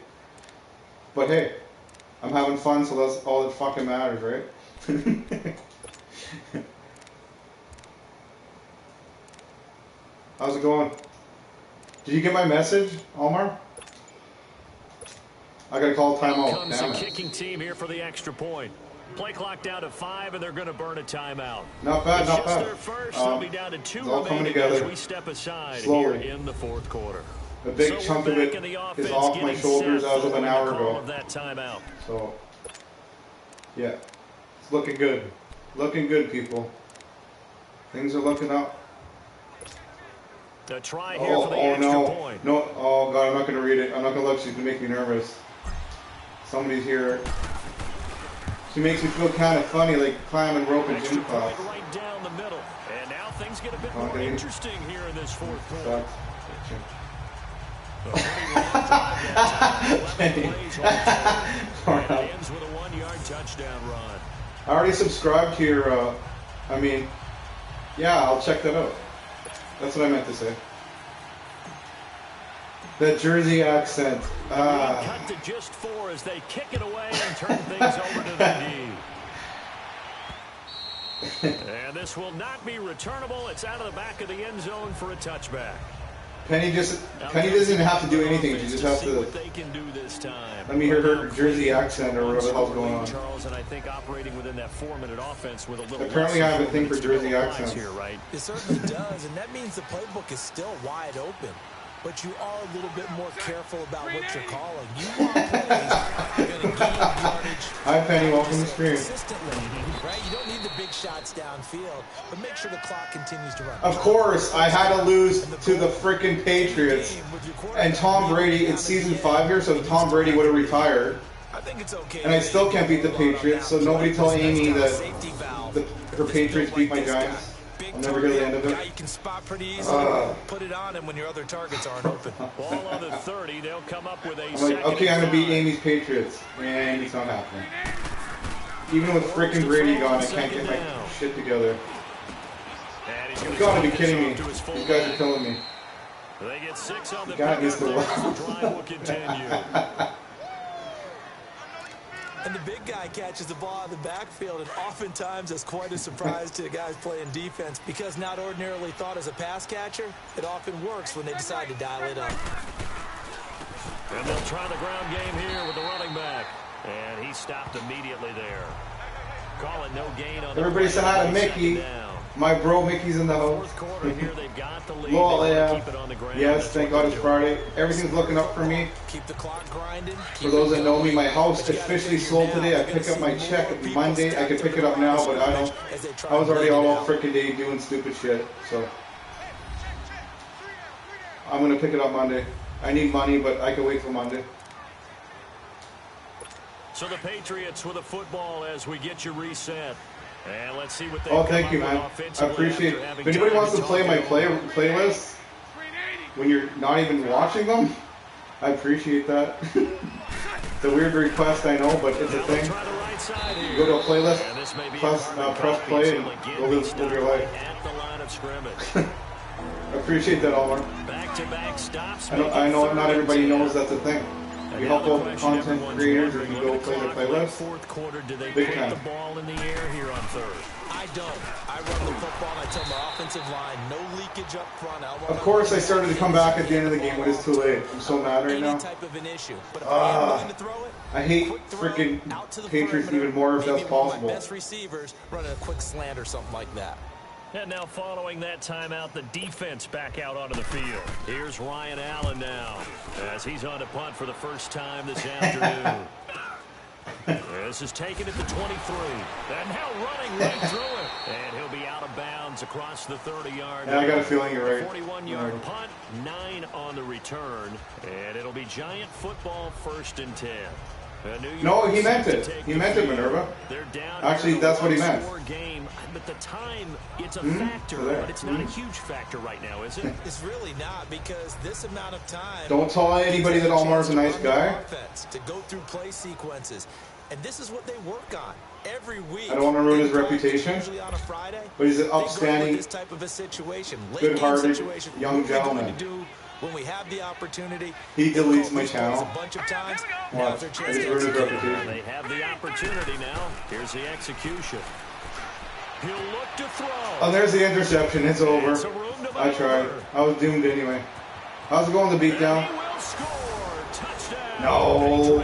But hey, I'm having fun, so that's all that fucking matters, right? How's it going? Did you get my message, Omar? I gotta call timeout. Comes the kicking team here for the extra point. Play clock down to 5, and they're going to burn a timeout. Not bad, not bad. Their first, they'll be down to 2 remaining as we step aside slowly here in the 4th quarter. A big chunk of it is off my shoulders as of an hour ago. That timeout. So, yeah, it's looking good. Looking good, people. Things are looking up. A try here for the extra point. No, oh God, I'm not going to read it. I'm not going to look. She's going to make me nervous. Somebody's here. She makes me feel kind of funny, like climbing rope in gym class. Right down the middle. And now things get a bit more interesting here in this 4th quarter. Ends with a 1-yard touchdown run. I already subscribed to your, yeah, I'll check that out. That's what I meant to say. That Jersey accent. Cut to just 4 as they kick it away and turn things over to the D. And this will not be returnable. It's out of the back of the end zone for a touchback. Penny doesn't have to do anything. She just has to let me hear her Jersey accent or whatever the hell's going on. Charles, and I think operating within that 4-minute offense with a little. Apparently, I have a thing for Jersey accents here, right? It certainly does, and that means the playbook is still wide open. But you are a little bit more careful about what you're calling. You want plays you're going to gain yardage. Hi, Penny. Welcome to the screen. Consistently, right? You don't need the big shots downfield, but make sure the clock continues to run. Of course, I had to lose to the freaking Patriots. And Tom Brady, it's season 5 here, so Tom Brady would have retired. I think it's okay. And I still can't beat the Patriots, so nobody tell Amy that her Patriots beat my Giants. big I'll never get the end of it. guy you can spot pretty easily. Put it on him when your other targets aren't open. Ball on the 30. They'll come up with a I'm like, okay, I'm going to beat Amy's Patriots. And it's not happening. Even with freaking Brady gone, I can't get my shit together. You've got to be kidding me. These guys are killing me. They get 6 on the God needs to drive will continue. And the big guy catches the ball out of the backfield, and oftentimes that's quite a surprise to the guys playing defense, because not ordinarily thought as a pass catcher, it often works when they decide to dial it up. And they'll try the ground game here with the running back. And he stopped immediately there. Call it no gain on everybody say hi to Mickey. My bro Mickey's in the house. Lol, yeah. Yes, thank God it's Friday. Everything's looking up for me. Keep the clock grinding. For those that know me, my house officially sold today. I pick up my check Monday. I could pick it up now, but I don't. I was already all freaking day doing stupid shit. So I'm gonna pick it up Monday. I need money, but I can wait till Monday. So the Patriots with a football as we get you reset. And let's see what they thank you, man. I appreciate it. If anybody wants to play my playlist when you're not even watching them, I appreciate that. It's a weird request, I know, but it's a thing. You go to a playlist, press play, and go live your life. I appreciate that, Omar. I know not everybody knows that's a thing. You help out content creators or you go play their playlist. Big time. The ball in the air here on third. I don't. I run the football and I tell my offensive line, no leakage up front. Of course, I started to come back at the end of the game, but it's too late. I'm so mad right now. I hate freaking Patriots even more if that's possible. Best receivers running a quick slant or something like that. And now following that timeout, the defense back out onto the field. Here's Ryan Allen now as he's on to punt for the first time this afternoon. This is taken at the 23. And now running right through it. And he'll be out of bounds across the 30-yard line. Yeah, I got a feeling you're right. 41-yard punt, 9 on the return. And it'll be Giant football 1st and 10. No, he meant it. He meant it, Minerva. Actually, that's what he meant. But the time, it's a factor, but it's not a huge factor right now, is it? It's really not, because this amount of time... Don't tell anybody that Almar's a nice guy. ...to go through play sequences. And this is what they work on every week. I don't want to ruin his reputation, usually on a Friday, but he's an upstanding, this type of a situation, good-hearted young gentleman. When we have the opportunity, he deletes my channel. A bunch of times. What? I just ruined his reputation. They have the opportunity now. Here's the execution. He'll look to throw. Oh, there's the interception. It's over. I tried. I was doomed anyway. How's it going, the beatdown? No.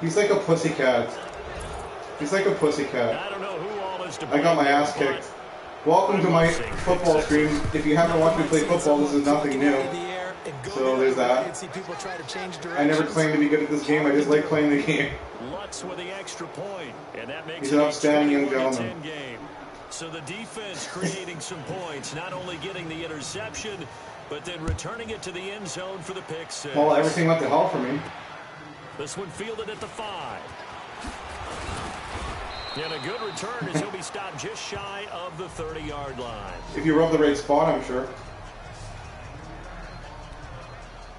He's like a pussycat. He's like a pussycat. I don't know who all is to I got my ass kicked. Welcome to my football stream. If you haven't watched me play football, this is nothing new. So there's that. I never claimed to be good at this game. I just like playing the game. Lutz with the extra point, and that makes He's an outstanding young gentleman. So the defense creating some points, not only getting the interception, but then returning it to the end zone for the pick six. Well, everything went to hell for me. This one fielded at the 5. And a good return as he'll be stopped just shy of the 30-yard line. If you rub the right spot, I'm sure.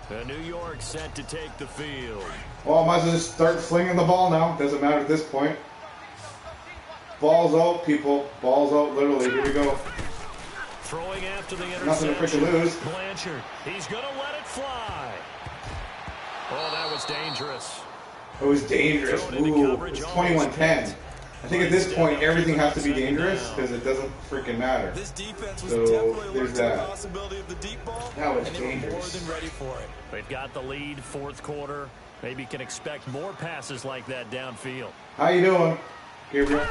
The New York set to take the field. Well, I might as well just start flinging the ball now. Doesn't matter at this point. Balls out, people. Balls out, literally. Here we go. Throwing after the interception. Nothing to freaking lose. Blanchard. He's going to let it fly. Oh, that was dangerous. It was dangerous. Ooh, it's 21-10. I think at this point, everything has to be dangerous because it doesn't freaking matter. So, there's that. That was dangerous. They've got the lead, 4th quarter. Maybe can expect more passes like that downfield. How you doing, Gabriel?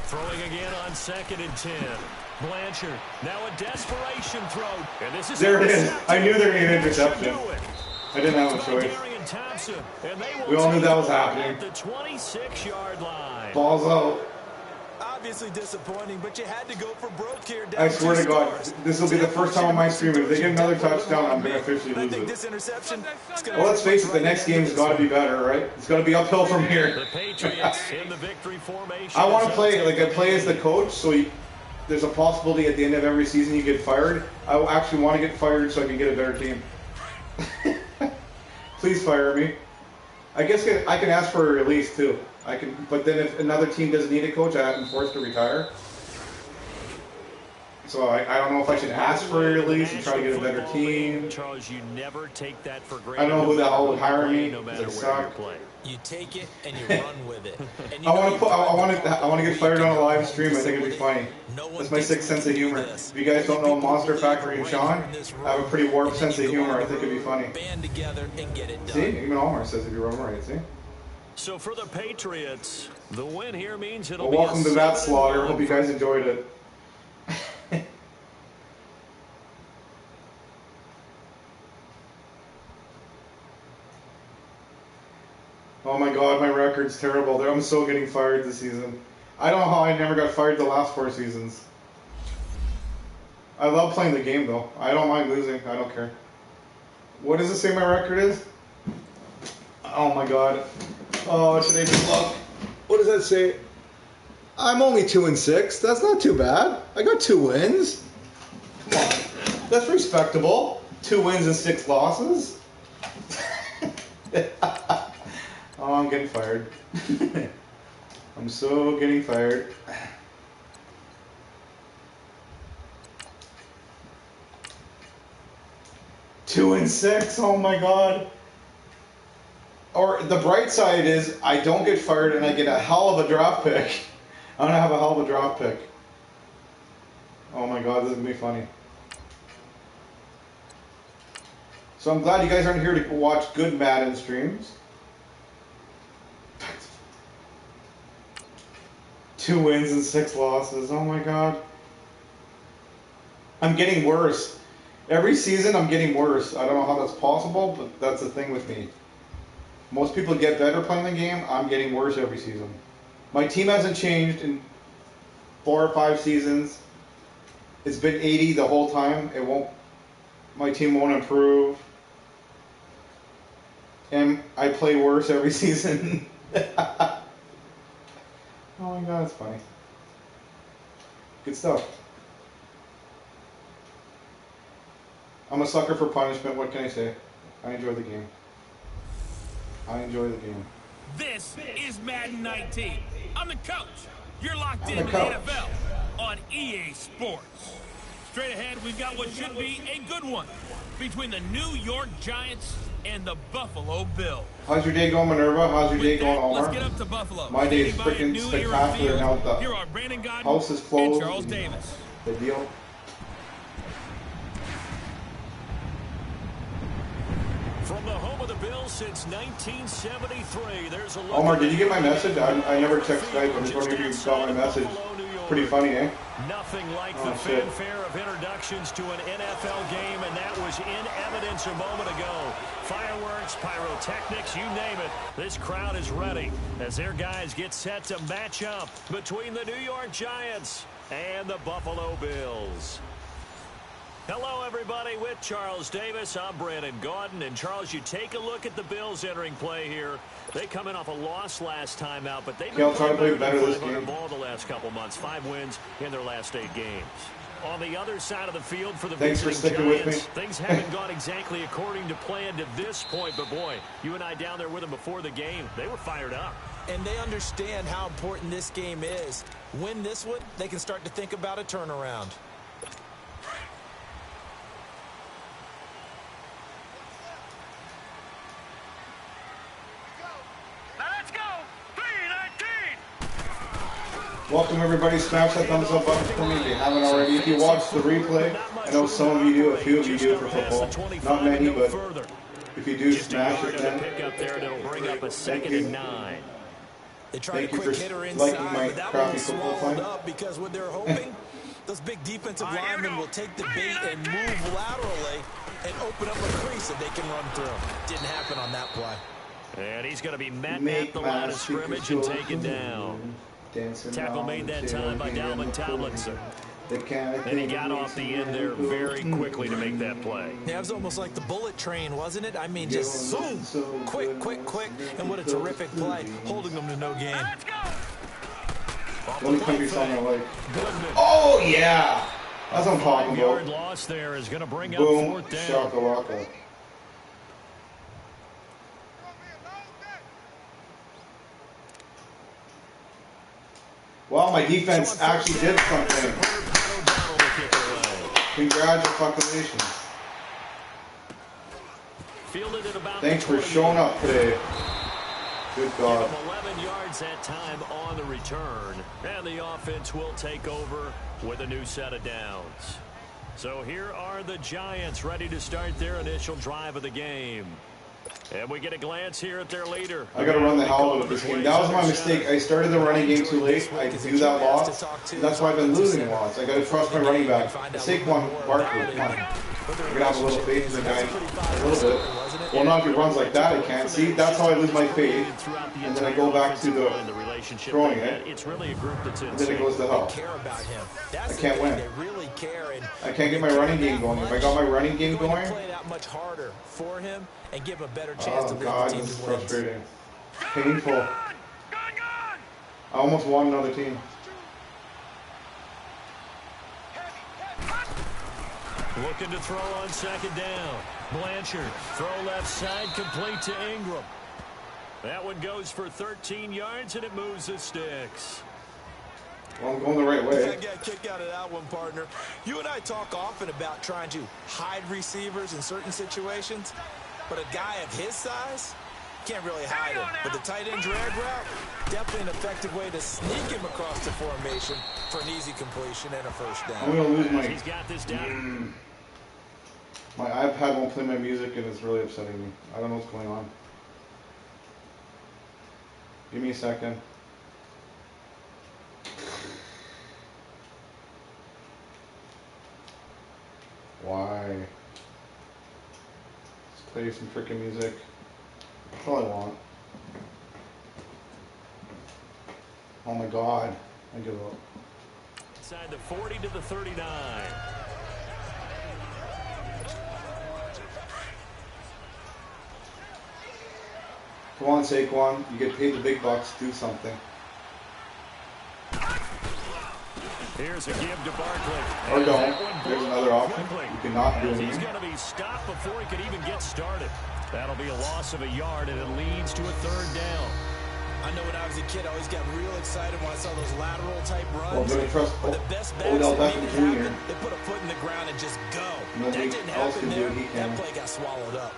Throwing again on 2nd and 10. Blanchard, now a desperation throw. And this is there it is. I knew they were going to interception. I didn't have a choice. We all knew that was happening. The 26-yard line. Balls out. Obviously disappointing, but you had to go for broke here. I swear to God, this will be the first time on my stream. If they get another touchdown, I'm going to officially lose it. This interception. Well, let's face it, the next game's got to be better, right? It's got to be uphill from here. The Patriots in the victory formation. I want to play, like I play as the coach, so there's a possibility at the end of every season you get fired. I actually want to get fired so I can get a better team. Please fire me. I guess I can ask for a release too. But then if another team doesn't need a coach, I'm forced to retire. So I don't know if I should ask for a release and try to get a better team. Charles, you never take that for granted. I don't know who the hell would hire me. No matter Because where I you suck. play. You take it and you run with it. And I want to get fired on a live stream. I think it'd be funny. That's my sixth sense of humor. If you guys don't know Monster Factory and Sean, I have a pretty warped sense of humor. I think it'd be funny. Band together and get it done. See, even Omar says if you run right. See. So for the Patriots, the win here means it'll Well, be welcome to that slaughter. Hope you guys enjoyed it. Oh my god, my record's terrible. I'm so getting fired this season. I don't know how I never got fired the last 4 seasons. I love playing the game though. I don't mind losing. I don't care. What does it say my record is? Oh my god. Oh, should I even look? What does that say? I'm only 2-6. That's not too bad. I got 2 wins. Come on. That's respectable. 2 wins and 6 losses. Oh, I'm getting fired. I'm so getting fired. Two and 6. Oh my god. Or the bright side is I don't get fired and I get a hell of a draft pick. I'm gonna have a hell of a draft pick. Oh my god, this is gonna be funny. So I'm glad you guys aren't here to watch good Madden streams. 2 wins and 6 losses. Oh my god. I'm getting worse. Every season I'm getting worse. I don't know how that's possible, but that's the thing with me. Most people get better playing the game. I'm getting worse every season. My team hasn't changed in 4 or 5 seasons. It's been 80 the whole time. My team won't improve. And I play worse every season. Oh my god, it's funny. Good stuff. I'm a sucker for punishment. What can I say? I enjoy the game. I enjoy the game. This is Madden 19. I'm the coach. You're locked into the NFL on EA Sports. Straight ahead, we've got what should be a good one between the New York Giants and the Buffalo Bills. How's your day going, Minerva? How's your day going, Omar? Let's get up to Buffalo. My day is freaking spectacular now. Here are Brandon Godden House is closed. and Charles Davis. The deal. From the home of the Bills since 1973, there's a look. Omar, did you get my message? I never check Skype. I'm just wondering if you got my message. Pretty funny, eh? Nothing like the fanfare of introductions to an NFL game, and that was in evidence a moment ago. Fireworks, pyrotechnics, you name it. This crowd is ready as their guys get set to match up between the New York Giants and the Buffalo Bills. Hello, everybody. With Charles Davis, I'm Brandon Godden. And, Charles, you take a look at the Bills entering play here. They come in off a loss last time out, but they've been playing better than 500 ball the last couple months. 5 wins in their last 8 games. On the other side of the field for the visiting Giants, things haven't gone exactly according to plan to this point. But, boy, you and I down there with them before the game, they were fired up. And they understand how important this game is. Win this one, they can start to think about a turnaround. Welcome everybody. Smash that thumbs up button for me if you haven't already. If you watch the replay, I know some of you do, a few of you do for football. Not many, but if you do, smash it then. Thank you. Thank you for liking my crappy football play. Because what they're hoping, those big defensive linemen will take the bait and move laterally and open up a crease that they can run through. Didn't happen on that play. And he's going to be met at the line of scrimmage and taken down. Tackle made that time by Dalvin Tomlinson. And he got off the end there very quickly to make that play. Yeah, it was almost like the bullet train, wasn't it? I mean, just zoom, quick, and what a terrific play, holding them to no gain. The only country song I like. Oh, yeah! That's what I'm talking about. Loss there is going to bring Boom, up 4th down. shakalaka. Wow, my defense actually did something. Congratulations. Thanks for showing up today. Good God. 11 yards that time on the return. And the offense will take over with a new set of downs. So here are the Giants ready to start their initial drive of the game. And we get a glance here at their leader. I got to run the hell out of this game. That was my mistake. I started the running game too late. I do that lot. That's why I've been losing lots. I got to trust my running back. Saquon Barkley, come on. We're going to have a little faith in the guy. A little bit. Well, not if he runs like that, I can't. See, that's how I lose my faith. And then I go back to the throwing it. And then it goes to hell. I can't win. I can't get my running game going. If I got my running game going, and give a better chance to lead God, the team this is to wins. frustrating. Painful. I almost won another team. Looking to throw on 2nd down. Blanchard, throw left side, complete to Ingram. That one goes for 13 yards, and it moves the sticks. Well, I'm going the right way. I got a kick out of that one, partner. You and I talk often about trying to hide receivers in certain situations, but a guy of his size can't really hide him. But the tight end drag route, definitely an effective way to sneak him across the formation for an easy completion and a first down. I'm going to lose my... He's got this down. My iPad won't play my music, and it's really upsetting me. I don't know what's going on. Give me a second. Why? Let's play some freaking music. That's all I want. Oh my God. I give up. Inside the 40 to the 39. Come on, Saquon. You get paid the big bucks. Do something. Here's a give to Barkley. Or don't. There's another option. You cannot do anything. He's going to be stopped before he could even get started. That'll be a loss of a yard, and it leads to a 3rd down. I know when I was a kid, I always got real excited when I saw those lateral type runs. Well, I'm going to trust the best backs Odell that Beckham made it Jr. happen, they put a foot in the ground and just go. Nobody that didn't else happen can do there. it. He can. That play got swallowed up.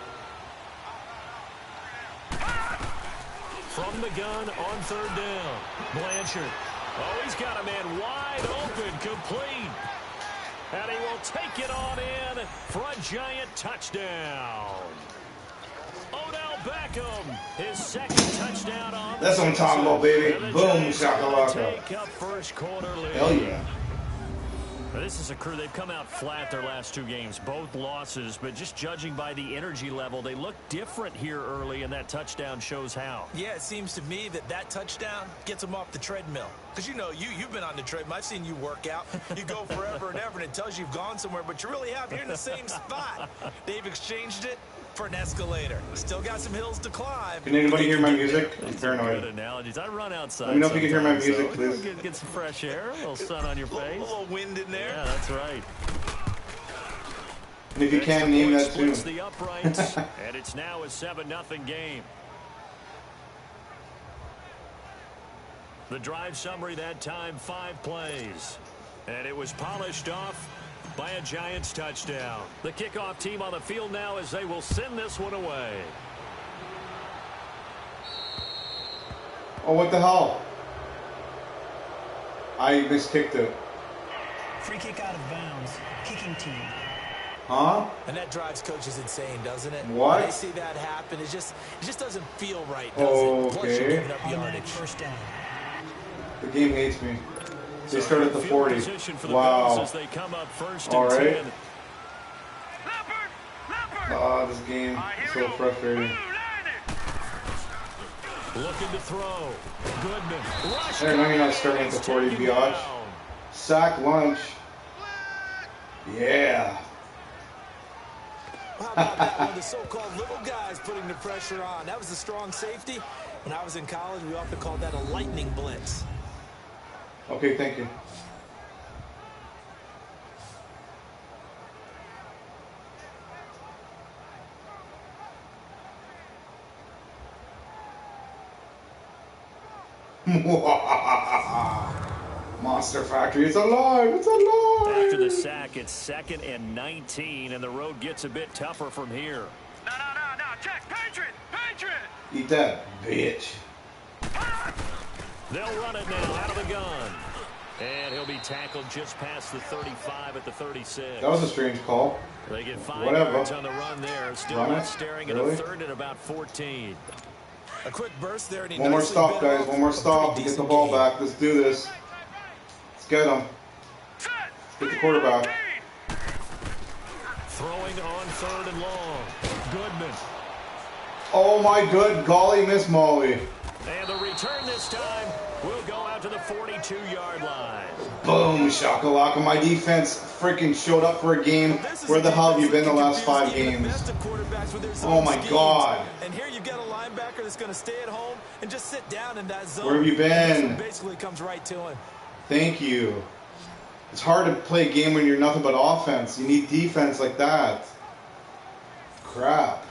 From the gun on 3rd down. Blanchard. Oh, he's got a man wide open, complete. And he will take it on in for a Giant touchdown. Odell Beckham, his 2nd touchdown on. That's what I'm talking about, baby. Boom, shakalaka. Take up first quarter lead. Hell yeah. This is a crew, they've come out flat their last 2 games, both losses, but just judging by the energy level, they look different here early, and that touchdown shows how. Yeah, it seems to me that touchdown gets them off the treadmill. Because, you know, you've been on the treadmill. I've seen you work out. You go forever and ever, and it tells you you've gone somewhere, but you really have. You're in the same spot. They've exchanged it for an escalator. Still got some hills to climb. Can anybody hear my music? I'm paranoid. Good analogies. I run outside. Let me know if you can hear my music, please. Get some fresh air, a little sun on your face. A little wind in there. Yeah, that's right. And if you can, name that tune. The uprights, and it's now a 7-0 game. The drive summary that time, 5 plays. And it was polished off by a Giants touchdown. The kickoff team on the field now as they will send this one away. Oh, what the hell? I miskicked it. Free kick out of bounds. Kicking team. Huh? And that drives coaches insane, doesn't it? What? When they see that happen, it just doesn't feel right, does it? Plus you're giving up yardage. First down. The game hates me. They start at the 40. Wow. As they come up first All and right. 10. Ah, this game is so frustrating. Looking to throw. Goodman. Rush. I know you're not starting at the 40, biatch. Sack lunch. Yeah. How about that one? The so-called little guys putting the pressure on. That was the strong safety. When I was in college, we often called that a lightning blitz. Okay, thank you. Monster Factory, it's alive, it's alive! After the sack, it's 2nd and 19, and the road gets a bit tougher from here. No, check, Patriot! Eat that, bitch. They'll run it now out of the gun. And he'll be tackled just past the 35 at the 36. That was a strange call. They get 5 Whatever. yards on the run there. Still Run not it? staring Really? at a 3rd and about 14. A quick burst there. And One more stop, guys. One more stop to get the ball back. Let's do this. Let's get him. Get the quarterback. Throwing on 3rd and long. Goodman. Oh my good golly, Miss Molly. And the return this time will go out to the 42-yard line. Boom, shakalaka. My defense freaking showed up for a game. Where the hell have you been the last 5 games? Oh my God. And here you've got a linebacker that's going to stay at home and just sit down in that zone. Where have you been? Basically comes right to him. Thank you. It's hard to play a game when you're nothing but offense. You need defense like that. Crap.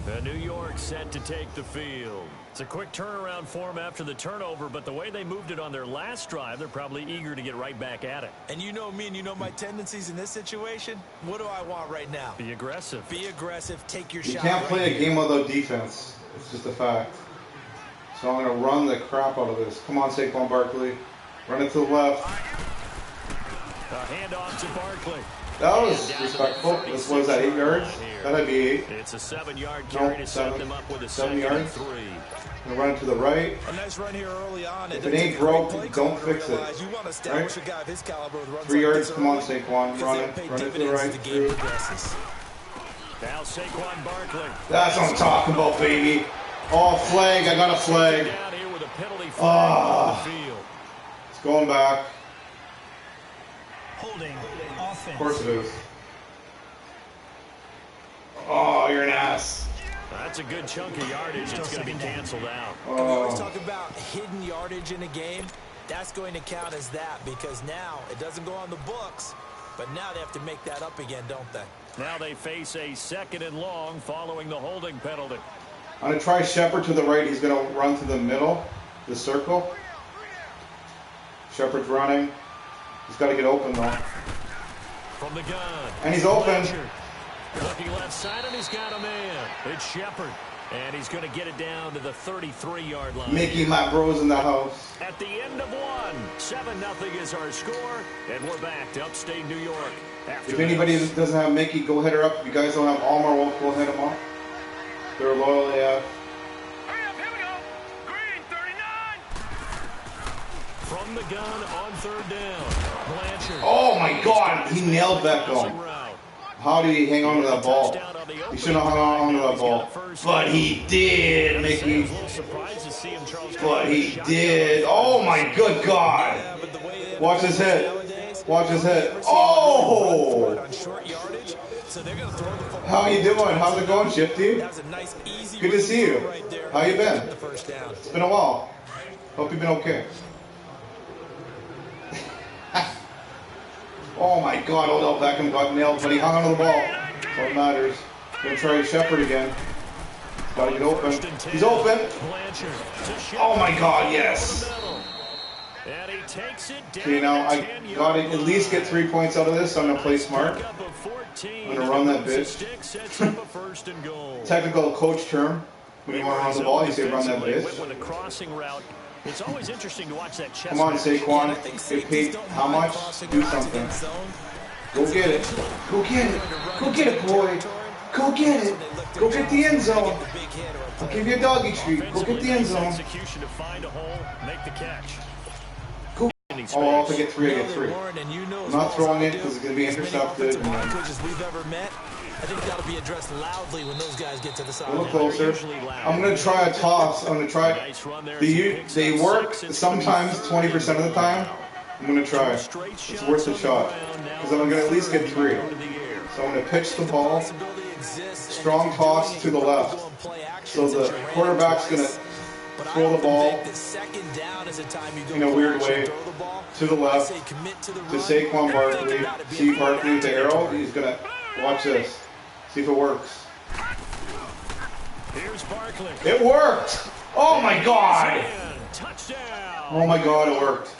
The New York set to take the field. It's a quick turnaround for them after the turnover, but the way they moved it on their last drive, they're probably eager to get right back at it. And you know me and you know my tendencies in this situation. What do I want right now? Be aggressive. Be aggressive. Take your shot. You can't play a game without defense. It's just a fact. So I'm going to run the crap out of this. Come on, Saquon Barkley. Run it to the left. A handoff to Barkley. That was respectful. This was that 8 yards? That'd be 8. It's a 7-yard carry to set them up with a 7 2nd and yards. 3. Gonna run it to the right. A nice run here early on. If it ain't broke, don't fix it. You want to establish a guy of his caliber with runs 3 like yards. this Come on, early, Saquon. Run it. because Run they'll it to pay the dividends right. as the game Through. progresses. Now Saquon Barkley. That's what I'm talking about, baby. Oh, flag. I got a flag. Down here with a penalty flag on the field. It's going back. Holding. Of Offense. course it is. Oh, you're an ass. That's a good chunk of yardage. It's going to be canceled out. We always Oh. talk about hidden yardage in a game. That's going to count as that because now it doesn't go on the books, but now they have to make that up again, don't they? Now they face a 2nd and long following the holding penalty. I'm going to try Shepard to the right. He's going to run to the middle, the circle. Shepard's running. He's got to get open, though. From the gun. And he's open. Blanchard. Looking left side, and he's got a man. It's Shepard. And he's going to get it down to the 33-yard line. Mickey, my bros in the house. At the end of one, 7-0 is our score, and we're back to upstate New York. After If anybody this. doesn't have Mickey, go hit her up. If you guys don't have Almar, we'll go hit them up. They're loyal, yeah. Hurry up, here we go. Green, 39. From the gun on 3rd down, Blanchard. Oh my God, he nailed that goal. Crossing route. How did he hang on to that ball? He shouldn't have hung on to that ball. But he did, Mickey. But he did. Oh my good God. Watch his hit. Watch his hit. Oh! How you doing? How's it going, Shifty? Good to see you. How you been? It's been a while. Hope you've been okay. Oh my God, Odell Beckham got nailed, but he hung onto the ball. That's what matters. Gonna try Shepard again. Gotta get open. He's open. Oh my God, yes. Okay, now I gotta at least get 3 points out of this, so I'm gonna play smart. I'm gonna run that bitch. Technical coach term. When you want to run the ball, you say run that bitch. It's always interesting to watch that chest. Come on, Saquon. Get paid how much? Do something. Go get it. Go get it. Go get it, boy. Go get it. Go get the end zone. I'll give you a doggy treat. Go get the end zone. Execution to find a hole, make the catch. Go. Oh, if I get 3, I get 3. I'm not throwing it because it's going to be intercepted. And then I think that'll be addressed loudly when those guys get to the a sideline. little closer. I'm going to try a toss. I'm going to try. They work sometimes 20% of the time. I'm going to try. It's worth a shot. Because I'm going to at least get 3. So I'm going to pitch the ball. Strong toss to the left. So the quarterback's going to But throw the ball second down is a time you go in a weird way throw the ball. to the left to Saquon Barkley. See Barkley with the arrow. He's gonna watch this. See if it works. Here's Barkley. It worked. Oh my God. Touchdown. Oh my God, it worked.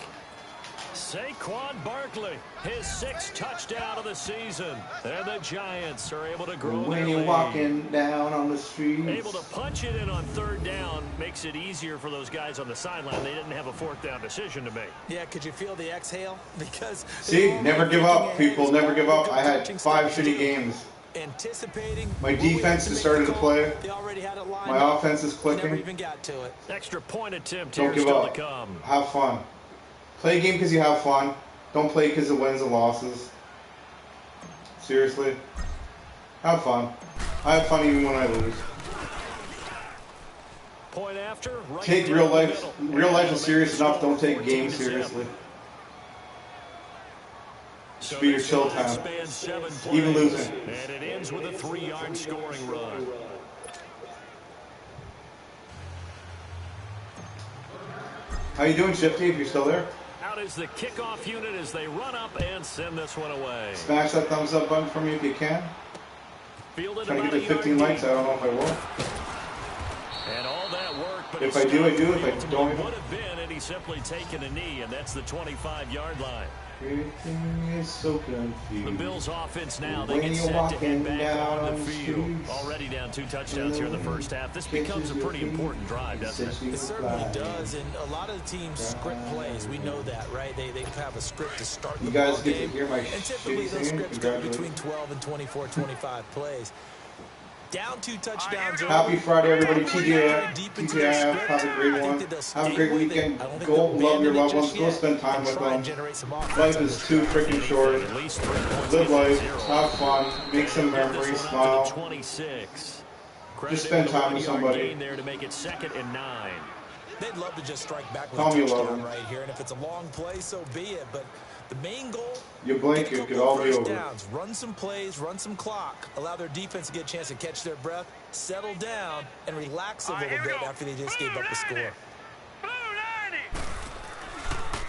Saquon Barkley, his 6th touchdown of the season. And the Giants are able to grow When their you're lead. walking down on the streets. Able to punch it in on 3rd down makes it easier for those guys on the sideline. They didn't have a 4th down decision to make. Yeah, could you feel the exhale? Because see, never give up, people. Never give up. I had 5 shitty games. Anticipating. My defense is starting to play. They already had it lined My offense is clicking. Never even got to it. Extra point attempt Don't here give still up. to come. Have fun. Play a game because you have fun. Don't play because of wins and losses. Seriously. Have fun. I have fun even when I lose. Point after. Right Take real life. Real life is serious enough. Don't take games seriously. Just be your chill time. Even losing. And it ends with a 3-yard scoring run. How you doing, Shifty, if you're still there? Out is the kickoff unit as they run up and send this one away. Smash that thumbs up button for me if you can. Fielded Trying to about get to 15 likes. I don't know if I will. And all that work, but If I do, I do. If I don't, would have been, and he's simply taken a knee, and that's the 25-yard line. everything is so confused. The Bills' offense now, they When get you're set to head walking back down on the the field. streets, Already down 2 touchdowns here in the first half. This becomes a pretty important drive, doesn't it? It certainly does, and a lot of the teams script plays. We know that, right? They have a script to start the You guys ball get to game. hear my And typically shitty those singing? scripts go Congratulations. between 12 and 24, 25 plays. Down 2 touchdowns. Happy Friday, everybody. TJF, TJF, have a great one. Have a great weekend. Go love your loved ones. Go spend time with them. Life is too freaking short. Live life. Have fun. Make some memories. Smile. 26. Just spend time with somebody. There to make it 2nd and 9. They'd love to just strike back with Tell a me you love touchdown them. right here, and if it's a long play, so be it. But the main goal, You blink, get a it could couple all be first over. downs, run some plays, run some clock, allow their defense to get a chance to catch their breath, settle down, and relax a little bit after they just gave up the score.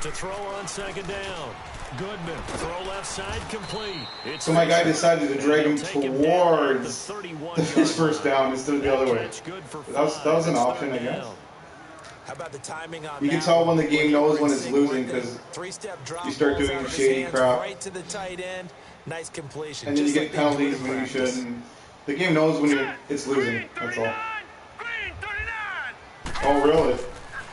To throw on 2nd down. Goodman, throw left side, complete. So my guy decided to drag him towards his first down instead of the other way. That was an option, I guess. How about the timing on You can that tell one? when the game knows when it's losing because Three-step drop you start balls doing out of his shady hands, crap. right to the tight end. Nice completion. and then you just get like they do penalties in when you practice. shouldn't. The game knows when it's losing. That's all. Oh, really?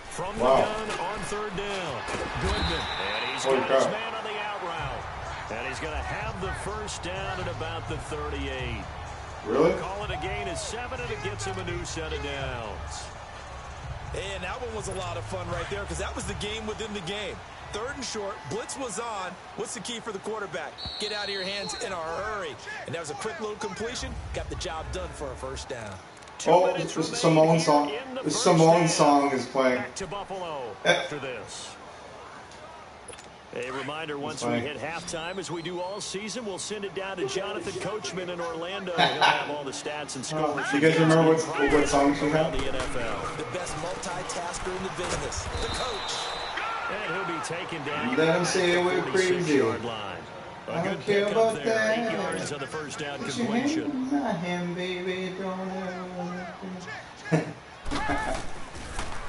From the Wow. gun on 3rd down. Goodman. And he's Holy got his crap. man on the out route. And he's going to have the first down at about the 38. Really? Call it a gain of 7, and it gets him a new set of downs. And that one was a lot of fun right there because that was the game within the game. 3rd and short, blitz was on. What's the key for the quarterback? Get out of your hands in a hurry. And that was a quick little completion. Got the job done for a first down. Oh, the Simone song. The Simone song is playing. Back to Buffalo after this. A reminder, once we hit halftime, as we do all season, we'll send it down to Jonathan Coachman in Orlando. He'll have all the stats and scores. You guys remember what song she around had? the NFL. The best multitasker in the business, the coach. And he'll be taken down. Let him say we're at the crazy. 36-yard line. A I good don't care pickup about there. that. 8 yards on the first down Put your hand completion. in my hand, baby. Don't ever...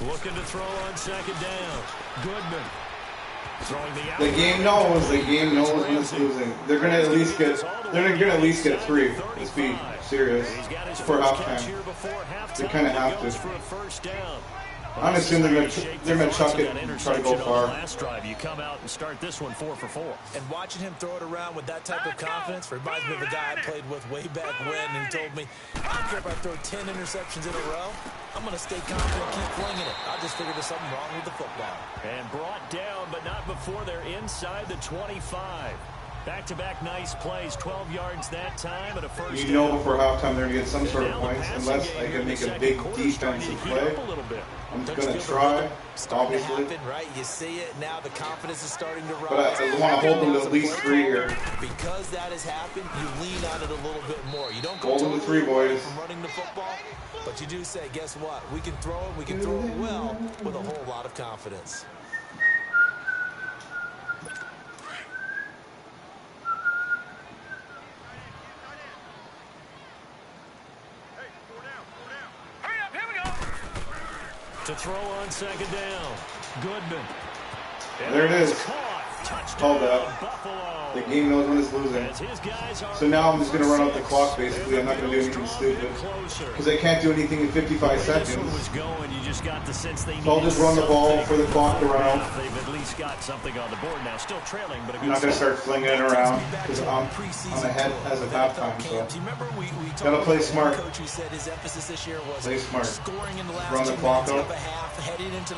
Looking to throw on 2nd down. Goodman. Throwing the out. The game knows. The game knows when it's losing. They're gonna at least get. They're gonna at least get 3. Let's be serious. For halftime. They kind of have to. I'm assuming they're gonna chuck it and try to go far. Last drive, you come out and start this one 4 for 4. And watching him throw it around with that type of confidence reminds me of a guy I played with way back when who told me, I don't care if I throw 10 interceptions in a row. I'm going to stay confident, keep flinging it. I just figured there's something wrong with the football. And brought down, but not before they're inside the 25. Back-to-back nice plays, 12 yards that time and a first You know down. before halftime they're going to get some sort of points unless I can make a big defensive play. I'm going to try, obviously. Right? You see it now. The confidence is starting to rise. But I want to hold them to at least 3 here. Because that has happened, you lean on it a little bit more. You don't go hold them to 3, boys. from running the football, but you do say, guess what? We can throw it. We can throw it well with a whole lot of confidence. To throw on second down. Goodman. There it is. Called that. Buffalo. The game knows when it's losing. So now I'm just going to run out the clock, basically. I'm not going to do anything stupid. Because I can't do anything in 55 seconds. So I'll just run the ball for the clock to run out. They've at least got something on the board now. Still trailing, but I'm not going to start flinging it around because I'm ahead as of halftime. So got to play smart. Play smart. Run the clock out. Head into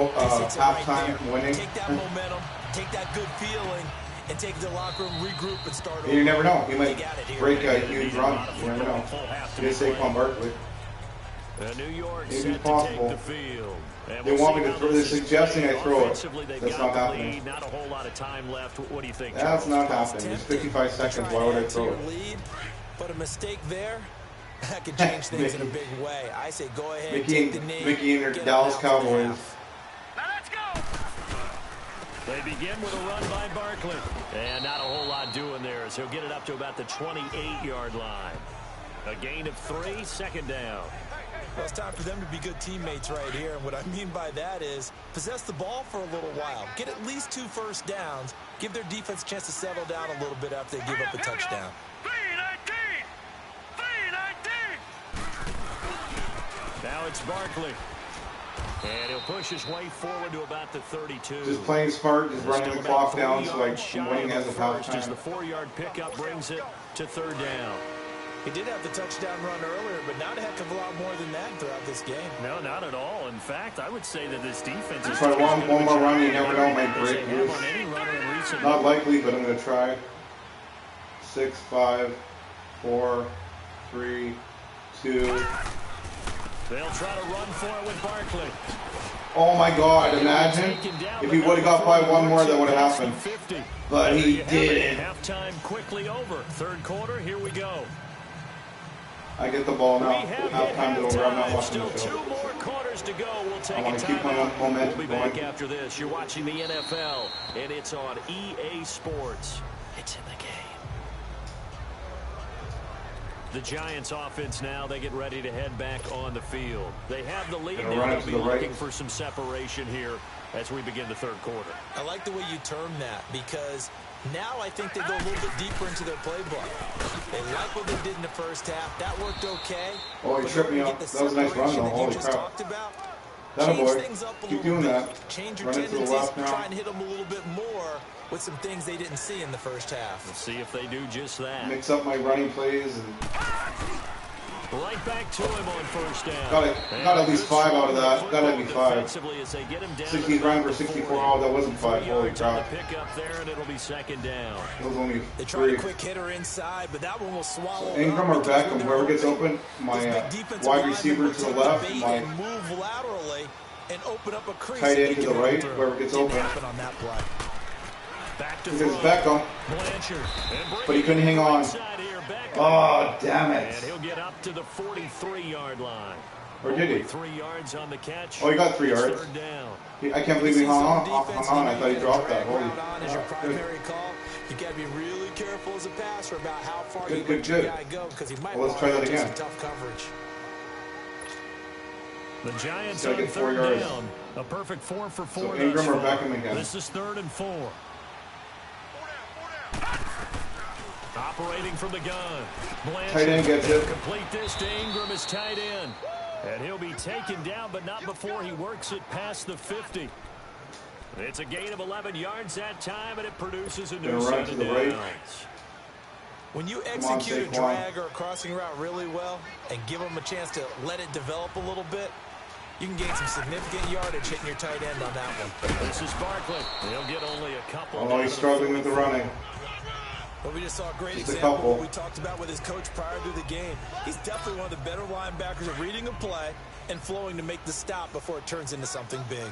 halftime winning. Take that good feeling and take the locker room, regroup, and start over. You never know. He might break a huge run. You never know. They say Barkley. Maybe possible. They want me to throw. They're suggesting I throw it. That's not happening. Not a whole lot of time left. What do you think? That's not happening. It's 55 seconds. Why would I throw it? But a mistake there, that could change things in a big way. I say go ahead, Mickey and their Dallas Cowboys. They begin with a run by Barkley. And not a whole lot doing there as he'll get it up to about the 28-yard line. A gain of 3, second down. Well, it's time for them to be good teammates right here. And what I mean by that is possess the ball for a little while. Get at least 2 first downs. Give their defense a chance to settle down a little bit after they give up a touchdown. Now it's Barkley. And he'll push his way forward to about the 32. Just playing smart, just running the clock down so I'm winning as a halftime. As the 4-yard pickup brings it to third down. He did have the touchdown run earlier, but not a heck of a lot more than that throughout this game. No, not at all. In fact, I would say that this defense is... If I want one more run, you never know, might break loose. Not likely, but I'm going to try. 6, 5, 4, 3, 2... They'll try to run for it with Barkley. Oh my God, imagine if he would have got by one more, that would have happened. But he didn't. Halftime quickly over. Third quarter, here we go. I get the ball now. Halftime's over. I'm not watching the show. 2 more quarters to go. We'll take I want to keep my momentum We'll be back going. after this. You're watching the NFL, and it's on EA Sports. It's in the game. The Giants offense now, they get ready to head back on the field. They have the lead. They'll be looking for some separation here as we begin the third quarter. I like the way you term that because now I think they go a little bit deeper into their playbook. They like what they did in the first half. That worked okay. Oh, he tripped me up. That was a nice run, though. Holy crap. That a boy. Keep doing that. Change your Run it to the left now. Try and hit them a little bit more with some things they didn't see in the first half. We'll see if they do just that. Mix up my running plays. And right back to him on first down. Got at least 5 out of that. Got to be 5. 60 running for 64. Oh, that wasn't 5. Holy crap. Pick up there, and it'll be second down. It was only 3. They tried a quick hitter inside, but that one will swallow. So Ingram or Beckham, whoever gets open, my wide receiver to the left, my move laterally and open up a crease. tight end to the right, whoever gets open. On that play. Because Beckham, but he couldn't hang on. Oh, damn it. And he'll get up to the 43-yard line. Or did he? 3 yards on the catch. Oh, he got 3 yards. Third down. I can't believe he hung on. I thought he dropped that. Holy as your primary call. You got to be really careful as a passer about how far you let your guy go because he might let's try that again. Tough coverage. The Giants on on third third yards. down. A perfect 4 for 4. So Ingram or Beckham again. This is 3rd and 4. Operating from the gun. Tight end gets it. Complete this to Ingram as tight end. And he'll be taken down, but not before he works it past the 50. It's a gain of 11 yards that time, and it produces a new set of downs. When you execute a drag or a crossing route really well and give them a chance to let it develop a little bit, You can gain some significant yardage hitting your tight end on that one. This is Barkley. He'll get only a couple. Oh, he's struggling with the running. Well, we just saw a great Just a example couple. of what we talked about with his coach prior to the game. He's definitely one of the better linebackers at reading a play and flowing to make the stop before it turns into something big.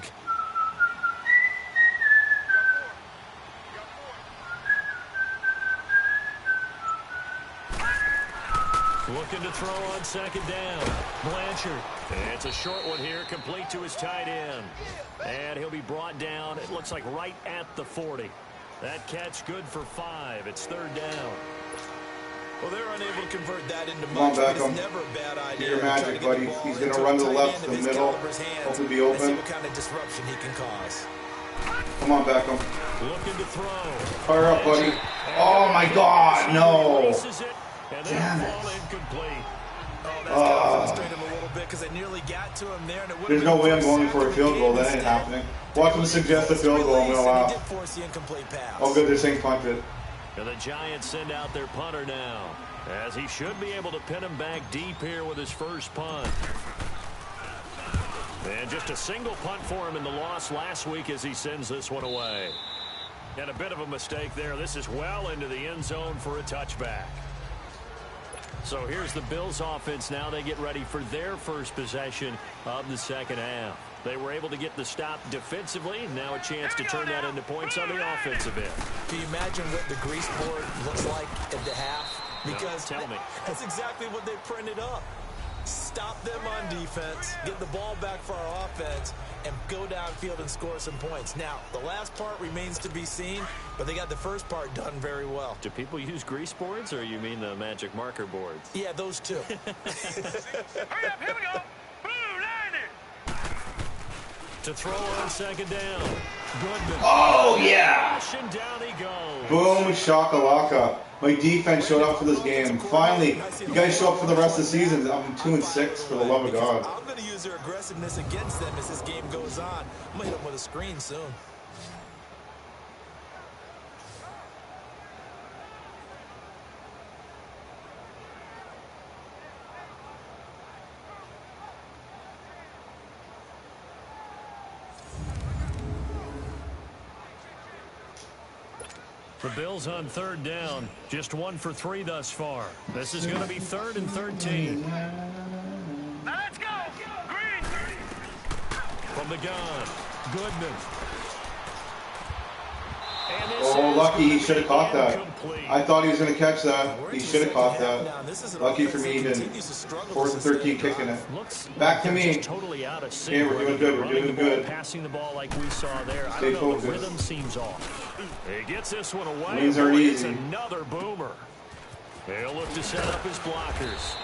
Looking to throw on second down. Blanchard. And it's a short one here, complete to his tight end. And he'll be brought down, it looks like right at the 40. That catch good for 5. It's third down. Well, they're unable to convert that into Come on, much, but it's Beckham. never a bad idea. Do your magic, buddy. He's going to run to the left, to the middle. Hopefully be open. See what kind of disruption he can cause. Come on, Beckham. Looking to throw. Fire up, buddy. Oh, my God. No. Releases it, and Damn then it. fall incomplete. Oh, that's got to frustrate him a little bit because I nearly got to him there. And it There's no way I'm going for a field goal. That ain't happening. Watch him suggest a field goal. I'm going to He laugh. did force the incomplete pass. Oh, good. They're saying punt it. And the Giants send out their punter now, as he should be able to pin him back deep here with his first punt. And just a single punt for him in the loss last week as he sends this one away. And a bit of a mistake there. This is well into the end zone for a touchback. So here's the Bills offense now. They get ready for their first possession of the second half. They were able to get the stop defensively. Now a chance to turn that into points on the offensive end. Can you imagine what the grease board looks like at the half? Because No, tell me. That's exactly what they printed up. Stop them on defense, get the ball back for our offense, and go downfield and score some points. Now, the last part remains to be seen, but they got the first part done very well. Do people use grease boards, or you mean the magic marker boards? Yeah, those two. Hurry up, here we go. Blue line it. To throw on second down. Goodman. Oh, yeah. And down he goes. Boom, shakalaka. My defense showed up for this game. Finally, you guys show up for the rest of the season. I'm 2-6 for the love of God. I'm going to use their aggressiveness against them as this game goes on. I'm going to hit them with a screen soon. The Bills on third down. Just 1 for 3 thus far. This is going to be 3rd and 13. Now let's go. Green. From the gun. Goodman. And this Oh, is lucky. He should have caught that. incomplete. I thought he was going to catch that. He should have caught Now, that. this is an Lucky offense for me, that he didn't. continues to struggle 4th to and sustain 13 drives. kicking it. Looks Back to like me. just totally out of sync. Okay, we're doing good. We're Running doing the ball, good. Passing the ball like we saw there. I Stay don't know, the focused. rhythm seems off. He gets this one away. Wins aren't Boy, it's easy. another boomer. They'll look to set up his blockers.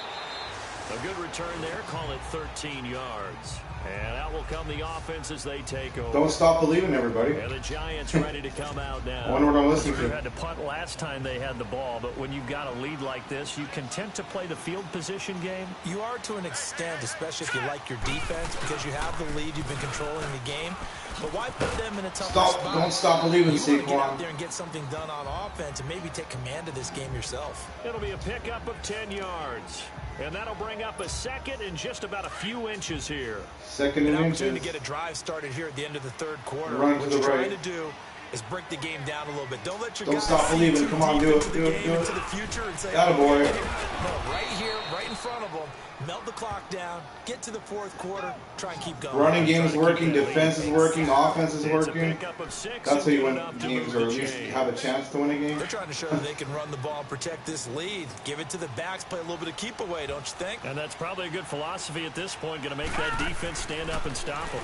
A good return there. Call it 13 yards. And out will come the offense as they take over. Don't stop believing, everybody. And the Giants ready to come out now. I wonder what I'm listening They to. had to punt last time they had the ball, but when you've got a lead like this, you content to play the field position game? You are to an extent, especially if you like your defense, because you have the lead, you've been controlling the game. But why put them in a tough spot? Don't stop believing, You want to get out Saquon. there and get something done on offense and maybe take command of this game yourself. It'll be a pickup of 10 yards. And that'll bring up a second and just about a few inches here. Second An and opportunity inches. to get a drive started here at the end of the third quarter. Run to What the you're trying right. to do is break the game down a little bit. Don't let your Don't guys stop see believing. too Come on, deep do it, into the do it, game, do it. into the future and say, Attaboy. no, right here, right in front of them. Melt the clock down. Get to the fourth quarter. Try and keep going. Running game is working. Defense is working. Offense is It's a working. pickup of 6. That's how you win enough to games, move or the at least chains. have a chance to win a game. They're trying to show that they can run the ball and protect this lead. Give it to the backs. Play a little bit of keep away, don't you think? And that's probably a good philosophy at this point. Going to make that defense stand up and stop them.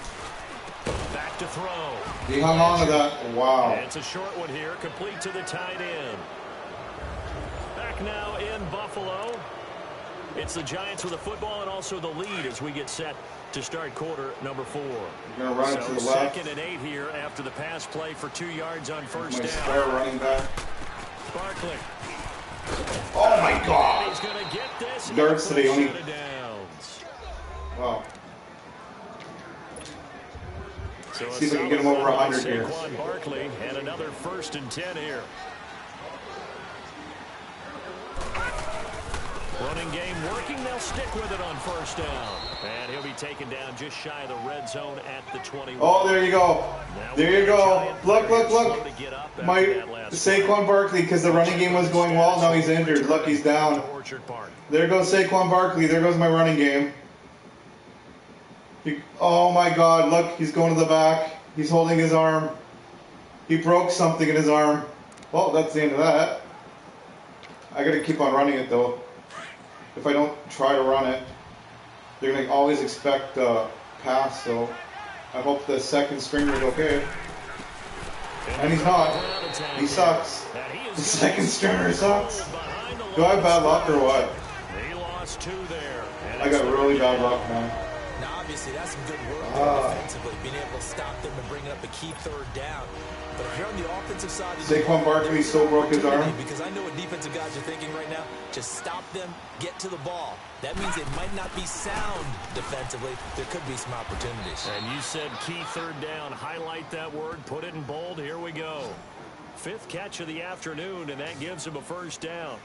Back to throw. He hung on to that. Wow. And it's a short one here, complete to the tight end. Back now in Buffalo. It's the Giants with the football and also the lead as we get set to start quarter number 4. You're going to run it to the left. 2nd and 8 here after the pass play for 2 yards on first My down. square running back. Barkley. Oh, my God. He's going to get this. Darts today, only- Shut it downs. Wow. So See if we can get him over 100 here. Saquon Barkley and another 1st and 10 here. Running game working. They'll stick with it on first down. And he'll be taken down just shy of the red zone at the 21. Oh, there you go. There you go. Look, look, look. My Saquon Barkley, because the running game was going well. Now he's injured. Look, he's down. There goes Saquon Barkley. There goes my running game. Oh, my God. Look, he's going to the back. He's holding his arm. He broke something in his arm. Well, that's the end of that. I got to keep on running it, though. If I don't try to run it, they're going to always expect a pass, so I hope the second stringer is okay. And he's not. He sucks. The second stringer sucks. Do I have bad luck or what? I got really bad luck, man. Now, obviously, that's some good work offensively, being able to stop them and bring up a key third down. But if you're on the offensive side, Saquon Barkley so broke his arm. Because I know what defensive guys are thinking right now. Just stop them, get to the ball. That means it might not be sound defensively. There could be some opportunities. And you said key third down. Highlight that word. Put it in bold. Here we go. 5th catch of the afternoon, and that gives him a first down.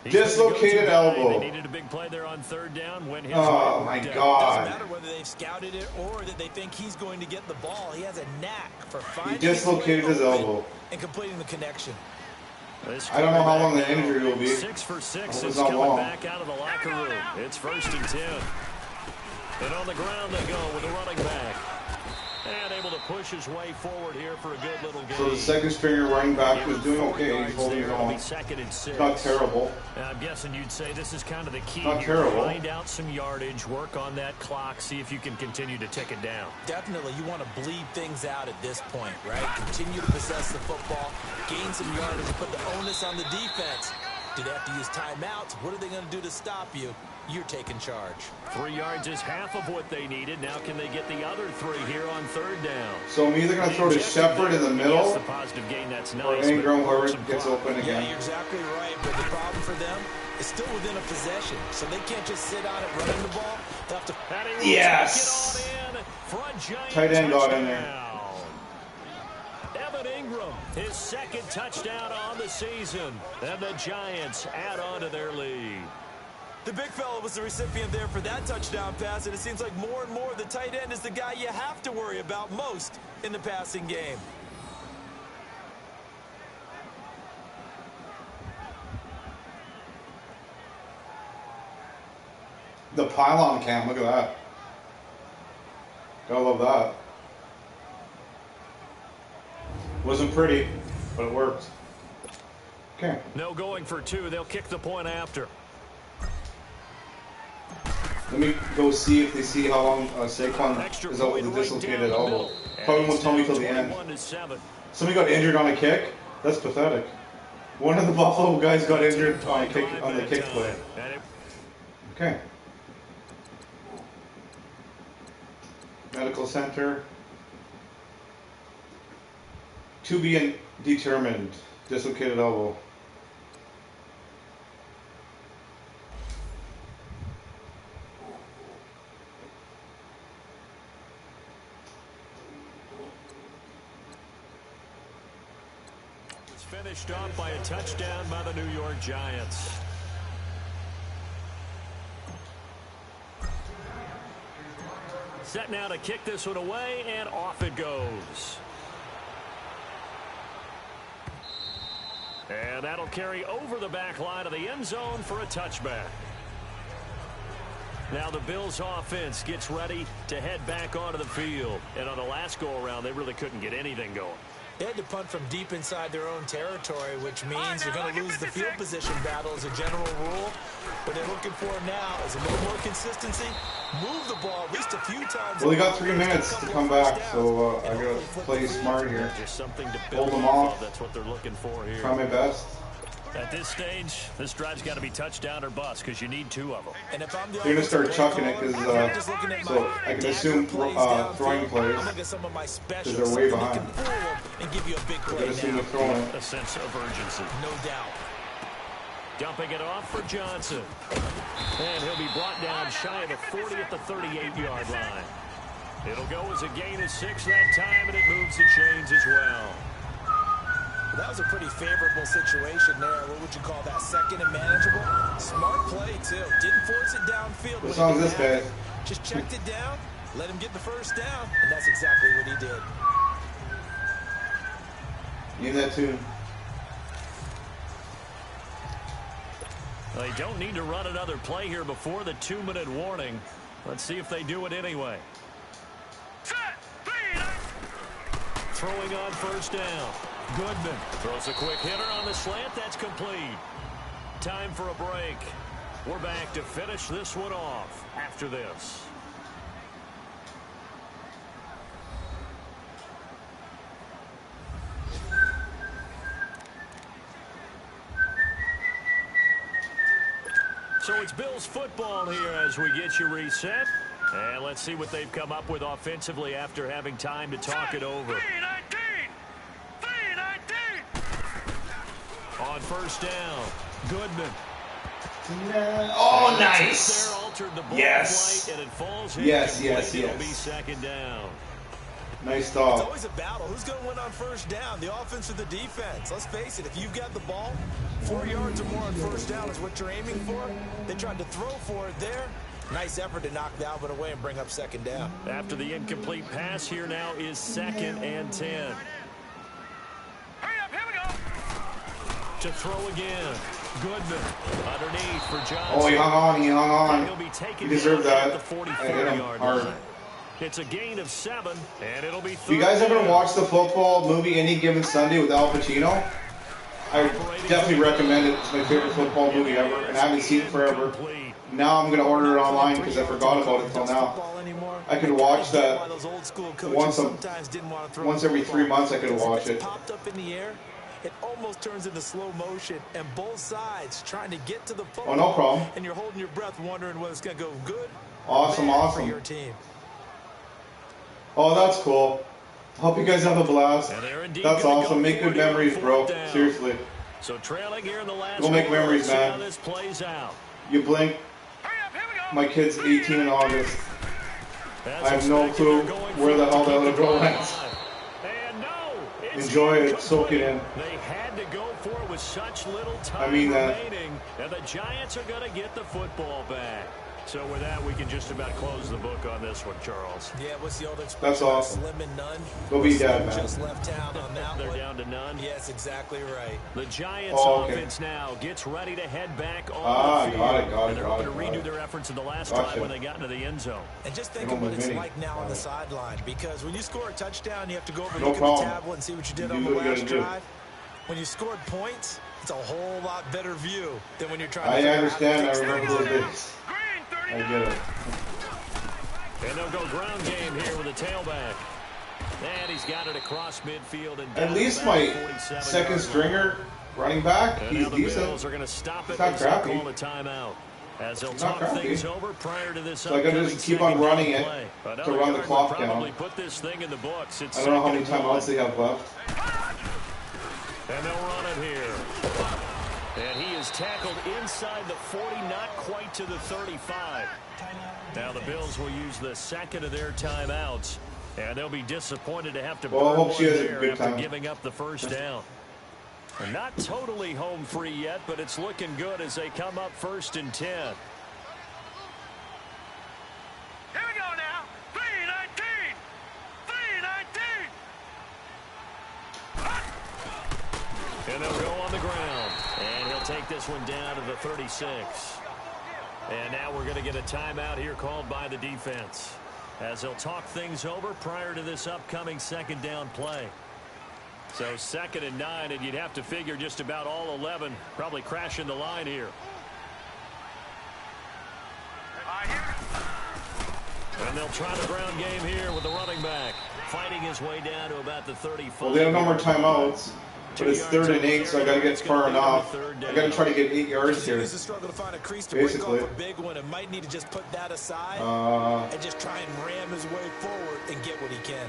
Dislocated elbow. They needed a big play there on third down. When his oh, my God. Doesn't matter whether they've scouted it or that they think he's going to get the ball. He has a knack for finding He dislocated his elbow. And completing the connection. I don't know how long the injury will be. 6 for 6 is not coming long. back out of the locker room. It's 1st and 10. And on the ground they go with the running back. And able to push his way forward here for a good little game. So the second stringer running back was doing okay. He's holding his own. Not terrible. And I'm guessing you'd say this is kind of the key Not here. terrible. Find out some yardage, work on that clock, see if you can continue to tick it down. Definitely, you want to bleed things out at this point, right? Continue to possess the football, gain some yardage, and put the onus on the defense. Do they have to use timeouts? What are they going to do to stop you? You're taking charge. 3 yards is half of what they needed. Now can they get the other 3 here on third down? So I'm either going to throw to Shepard in the middle the positive gain, that's nice, or Ingram, whoever gets open again. Yeah, you're exactly right. But the problem for them is still within a possession. So they can't just sit on it running the ball. They'll have to... Yes! Tight end got in there. Evan Ingram, his 2nd touchdown on the season. And the Giants add on to their lead. The big fella was the recipient there for that touchdown pass, and it seems like more and more the tight end is the guy you have to worry about most in the passing game. The pylon cam, look at that. Gotta love that. Wasn't pretty, but it worked. Okay. No going for 2. They'll kick the point after. Let me go see if they see how long Saquon is out with a dislocated elbow. Probably won't tell me till the end. Somebody got injured on a kick? That's pathetic. One of the Buffalo guys got injured on the kick play. Okay. Medical center. To be determined. Dislocated elbow. Finished off by a touchdown by the New York Giants. Set now to kick this one away, and off it goes. And that'll carry over the back line of the end zone for a touchback. Now the Bills offense gets ready to head back onto the field. And on the last go-around, they really couldn't get anything going. They had to punt from deep inside their own territory, which means you're going to lose the field position battle as a general rule. What they're looking for now is a little more consistency. Move the ball at least a few times. Well, they got 3 minutes to come back, so I got to play smart here. Just something to hold them off. That's what they're looking for here. Try my best. At this stage, this drive's got to be touchdown or bust because you need 2 of them. And if I'm the they're going to start chucking it because so I can assume throwing plays because they're way behind. And give you a big play. I assume they're throwing it. A sense of urgency. No doubt. Dumping it off for Johnson. And he'll be brought down shy of the 40 at the 38-yard line. It'll go as a gain of 6 that time, and it moves the chains as well. That was was a pretty favorable situation there. What would you call that? Second and manageable? Smart play, too. Didn't force it downfield. What song is this, guy? Just checked it down, let him get the first down, and that's exactly what he did. Name that tune. They don't need to run another play here before the 2-minute warning. Let's see if they do it anyway. Throwing on first down. Goodman throws a quick hitter on the slant. That's complete. Time for a break. We're back to finish this one off after this. So it's Bills football here as we get you reset. And let's see what they've come up with offensively after having time to talk it over. On first down, Goodman. Oh, nice. Yes. And it falls in. Yes. It'll be second down. Nice It's stop. always a battle. Who's going to win on first down? The offense or the defense? Let's face it, if you've got the ball, 4 yards or more on first down is what you're aiming for. They tried to throw for it there. Nice effort to knock that one away and bring up second down. After the incomplete pass, here now is 2nd and 10. To throw again. Goodman underneath for Johnson. Oh, he hung on. He hung on. He'll be taken He deserved down that. at the I hit him 44-yard hard. line. It's a gain of 7, and it'll be Do you guys ever watch the football movie Any Given Sunday with Al Pacino? I definitely recommend it. It's my favorite football movie ever, and I haven't seen it forever. Now I'm going to order it online because I forgot about it until now. I could watch that once every 3 months. I could watch it. Popped up in the air. It almost turns into slow motion, and both sides trying to get to the football. Oh, no problem. And you're holding your breath, wondering whether it's going to go good. Awesome, or bad awesome. for your team. Oh, that's cool. Hope you guys have a blast. That's awesome. Make good memories, bro. Seriously. So trailing here in the last We'll make memories, man. this plays out. You blink. My kid's 18 in August. I have no clue where the hell that little girl went. Enjoy it. Soak it in. They had to go for it with such little time I mean that. remaining, and the Giants are going to get the football back. So with that, we can just about close the book on this one, Charles. Yeah, what's the old expression? That's awesome. Slim and none. Go be dad, man. Just left town on that They're one. down to none. Yes, exactly right. The Giants offense now gets ready to head back on the field. Got And they're it. hoping to redo their efforts in the last drive when they got into the end zone. And just think of what it's like now on the sideline, because when you score a touchdown, you have to go over and No look at problem. the tablet and see what you did You on do the what you last gotta do. drive. When you scored points, it's a whole lot better view than when you're trying to I figure out understand. how I to fix remember things. those days. I get it. And they'll go ground game here with a tailback. And he's got it across midfield. And At least my second stringer running back, and he's now the decent. Bills are going to stop it not and crappy. call a timeout. As they'll He's not talk crappy. things over prior to this So I gotta just keep on running it to run the clock down. Put this thing in the books. It's I don't know how many 2nd and 1. timeouts they have left. And they'll run it here. And he is tackled inside the 40, not quite to the 35. Now the Bills will use the second of their timeouts, and they'll be disappointed to have to Well, I burn hope she one has a there good after time. giving up the first down. They're not totally home free yet, but it's looking good as they come up 1st and 10. Here we go now. 3-19. 3-19. And they'll go on the ground. And he'll take this one down to the 36. And now we're going to get a timeout here called by the defense, as they'll talk things over prior to this upcoming second down play. So 2nd and 9, and you'd have to figure just about all 11 probably crashing the line here. And they'll try the ground game here with the running back, fighting his way down to about the 35. Well, they have no more timeouts, but it's 3rd and 8, so I got to get far enough. I got to try to get 8 yards here. Basically. Big one and might need to just put that aside and just try and ram his way forward and get what he can.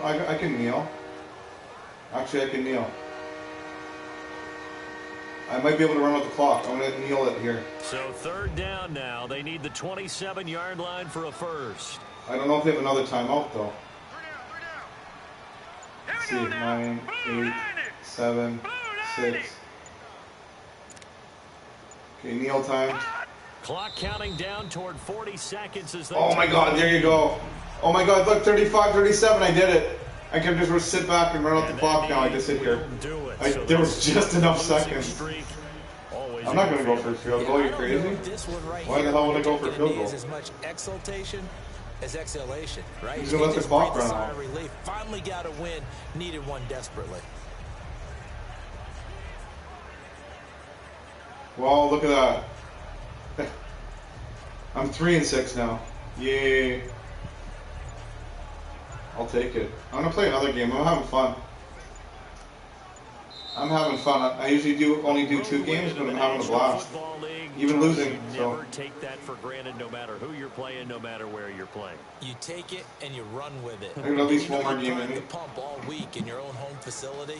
I can kneel. Actually, I can kneel. I might be able to run with the clock. I'm going to kneel it here. So 3rd down now. They need the 27-yard line for a first. I don't know if they have another timeout, though. Let's see, 9, 8. 7, 6. Okay, kneel time. Clock counting down toward 40 seconds as they Oh my God, there you go. Oh my God, look, 35, 37, I did it. I can just sit back and run out the clock now. I just sit here. There was just enough seconds. I'm not going to go for a field goal. Are you crazy? Why the hell would I go for a field goal? As much exultation as exhalation, right? He's going to let the clock run out. Finally got a win, needed one desperately. Well, look at that. I'm 3-6 now. Yay. I'll take it. I'm going to play another game. I'm having fun. I usually only do 2 games, but I'm having a blast. Even losing. So. Never take that for granted, no matter who you're playing, no matter where you're playing. You take it and you run with it. I got at least one more game in me. Pump all week in your own home facility.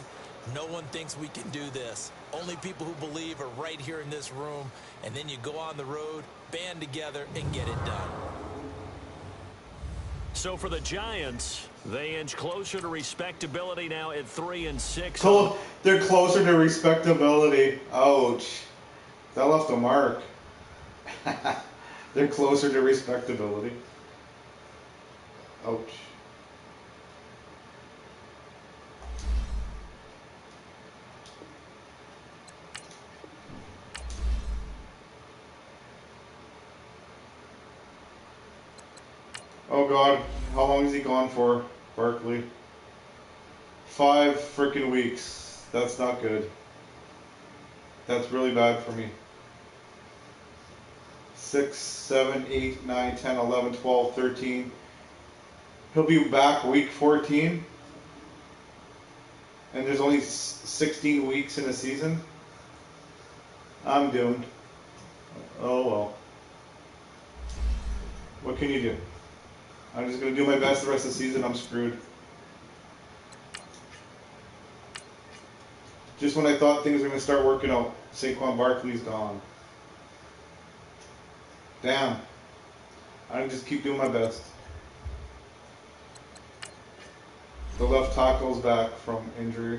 No one thinks we can do this. Only people who believe are right here in this room. And then you go on the road, band together, and get it done. So for the Giants, they inch closer to respectability now at 3-6. So they're closer to respectability. Ouch. That left a mark. They're closer to respectability. Ouch. Oh God, how long is he gone for, Barkley? 5 freaking weeks. That's not good. That's really bad for me. 6, 7, 8, 9, 10, 11, 12, 13. He'll be back week 14. And there's only 16 weeks in a season. I'm doomed. Oh well. What can you do? I'm just going to do my best the rest of the season. I'm screwed. Just when I thought things were going to start working out, Saquon Barkley's gone. Damn. I just keep doing my best. The left tackle's back from injury.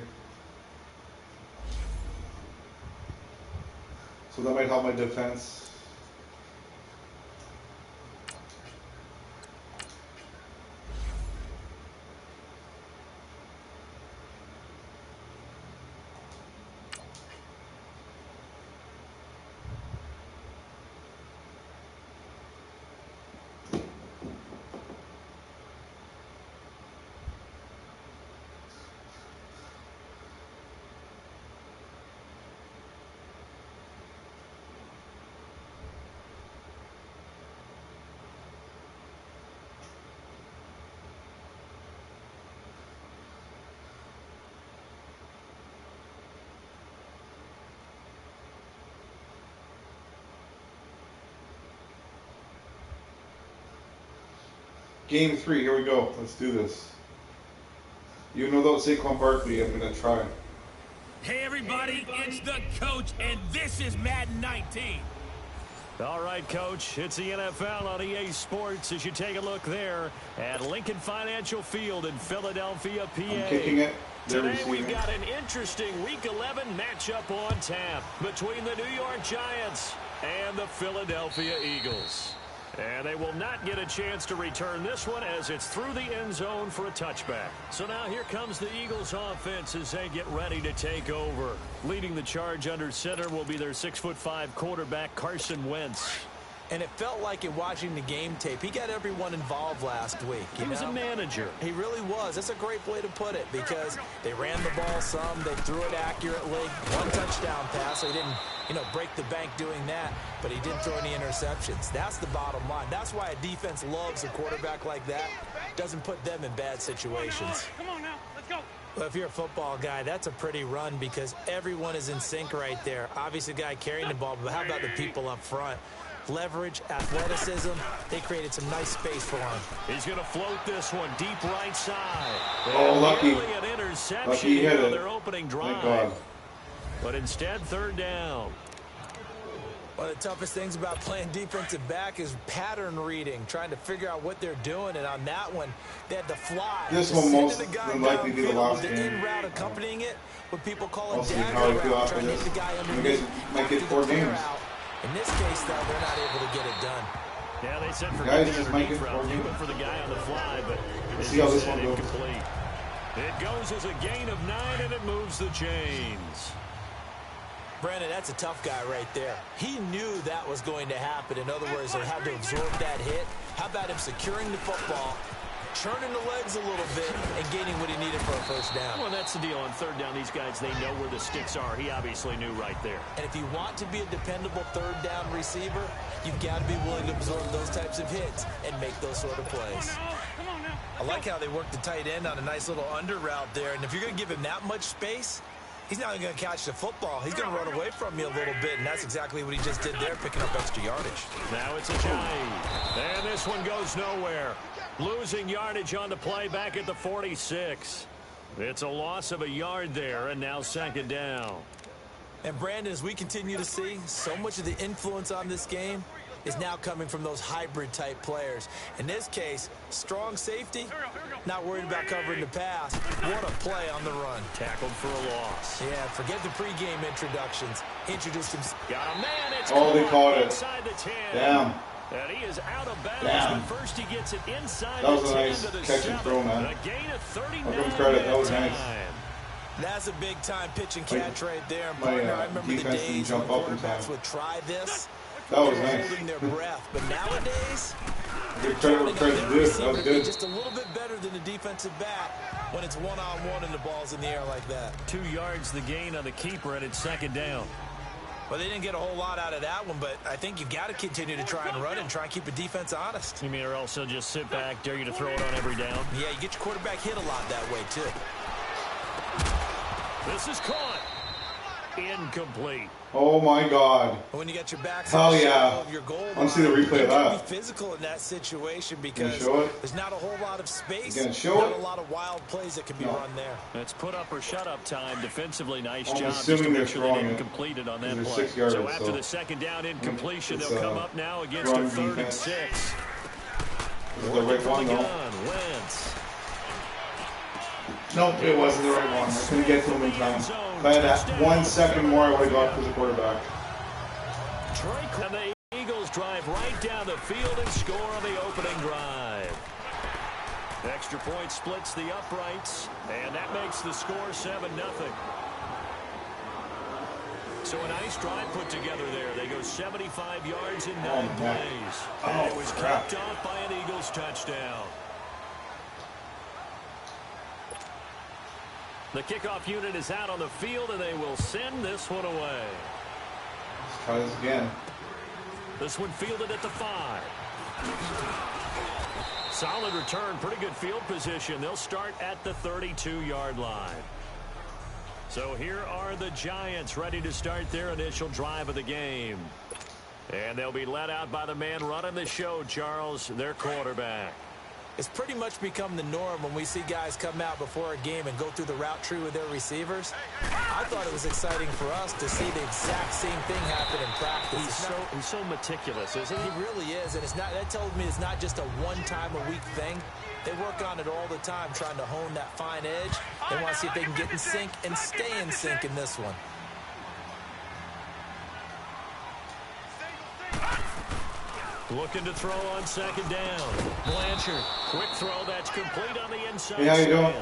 So that might help my defense. Game 3, here we go. Let's do this. You know those Saquon Barkley, I'm going to try. Hey everybody, it's the coach, and this is Madden 19. All right, Coach, it's the NFL on EA Sports as you take a look there at Lincoln Financial Field in Philadelphia, PA. I'm kicking it. Today we've got an interesting Week 11 matchup on tap between the New York Giants and the Philadelphia Eagles. And they will not get a chance to return this one as it's through the end zone for a touchback. So now here comes the Eagles offense as they get ready to take over. Leading the charge under center will be their 6'5" quarterback Carson Wentz. And it felt like in watching the game tape, he got everyone involved last week. He was a manager. He really was. That's a great way to put it because they ran the ball some, they threw it accurately. 1 touchdown pass, so he didn't, break the bank doing that, but he didn't throw any interceptions. That's the bottom line. That's why a defense loves a quarterback like that. Doesn't put them in bad situations. Come on now, let's go. Well, if you're a football guy, that's a pretty run because everyone is in sync right there. Obviously, the guy carrying the ball, but how about the people up front? Leverage, athleticism, they created some nice space for him. He's going to float this one deep right side. Oh, lucky. An interception Lucky he hit it. their opening drive. Thank God. But instead, 3rd down. One of the toughest things about playing defensive back is pattern reading, trying to figure out what they're doing. And on that one, they had to fly. This will most than likely be the last game. In route accompanying it, what people call I'll a see dagger how I route, feel after trying to this. hit the guy You underneath. guys might get 4 games. In this case, though, they're not able to get it done. Yeah, they said for Guys just might get 4 he games. went for the guy on the fly, but See how this one goes. incomplete. It goes as a gain of 9, and it moves the chains. Brandon, that's a tough guy right there. He knew that was going to happen. In other words, he had to absorb that hit. How about him securing the football, churning the legs a little bit, and gaining what he needed for a first down? Well, that's the deal. On third down, these guys, they know where the sticks are. He obviously knew right there. And if you want to be a dependable third down receiver, you've got to be willing to absorb those types of hits and make those sort of plays. I like how they worked the tight end on a nice little under route there. And if you're going to give him that much space, he's not going to catch the football. He's going to run away from you a little bit, and that's exactly what he just did there, picking up extra yardage. Now it's a Giant. And this one goes nowhere. Losing yardage on the play back at the 46. It's a loss of a yard there, and now second down. And Brandon, as we continue to see, so much of the influence on this game is now coming from those hybrid-type players. In this case, strong safety, not worried about covering the pass. What a play on the run. Tackled for a loss. Yeah, forget the pregame introductions. Introduced him. Got a man. It's they caught it. inside the 10. Damn. And he is out of bounds. Damn. But first he gets it inside That was the a 10 nice to the catch and 7. throw, man. A gain of 39. I'll give him credit. That was nice. That's a big-time pitch and catch right there. And My, partner, I remember the defense didn't days when jump up in time. quarterbacks would try this. That was They were nice. holding their breath. But nowadays, Give credit where credit's due. That was good. just a little bit better than the defensive back when it's one-on-one and the ball's in the air like that. 2 yards the gain on the keeper, and it's second down. Well, they didn't get a whole lot out of that one, but I think you've got to continue to try and run and try and keep the defense honest. You mean or else he'll just sit back, dare you to throw it on every down? Yeah, you get your quarterback hit a lot that way, too. This is caught. Incomplete. Oh my God. When you got your back Hell yeah. of your goal I want to see the replay of you gotta that. be physical in that situation because show it? there's not a whole lot of space, You gonna show not it? a lot of wild plays that can be run there. It's put up or shut up time. Defensively, nice I'm job. Just assuming to they're make sure they throwing didn't it. complete it on that They're play. 6 yards, So after so the second down incompletion, it's, they'll come up now against run a 3rd and defense. 6. This is the right one, though. Wentz. Nope, it wasn't the right one. I couldn't get to him in time. If I had that 1 second more, I would have got to the quarterback. And the Eagles drive right down the field and score on the opening drive. Extra point splits the uprights, and that makes the score 7-0. So a nice drive put together there. They go 75 yards in 9 plays. And it was capped off by an Eagles touchdown. The kickoff unit is out on the field, and they will send this one away. Let's try this again. This one fielded at the 5. Solid return, pretty good field position. They'll start at the 32-yard line. So here are the Giants ready to start their initial drive of the game. And they'll be led out by the man running the show, Charles, their quarterback. It's pretty much become the norm when we see guys come out before a game and go through the route tree with their receivers. I thought it was exciting for us to see the exact same thing happen in practice. He's so meticulous, isn't he? He really is, and it's not. That tells me it's not just a one-time-a-week thing. They work on it all the time, trying to hone that fine edge. They want to see if they can get in sync and stay in sync in this one. Looking to throw on second down. Blanchard, quick throw that's complete on the inside. Hey, how you doing?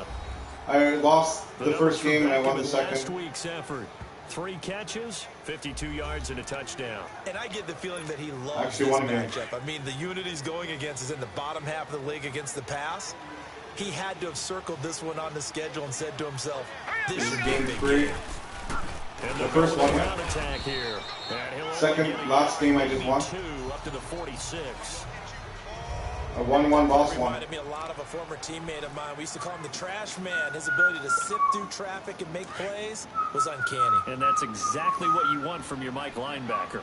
I lost the first game and I won the Last second. week's effort. 3 catches, 52 yards, and a touchdown. And I get the feeling that he loves Actually this won a game. matchup. I mean, the unit he's going against is in the bottom half of the league against the pass. He had to have circled this one on the schedule and said to himself, this should be a Game big 3. game. And The first one, ground attack here. Second, last game I just won. 2 up to the 46. I won one, lost one. Reminded me a lot of a former teammate of mine. We used to call him the trash man. His ability to sift through traffic and make plays was uncanny. And that's exactly what you want from your Mike linebacker.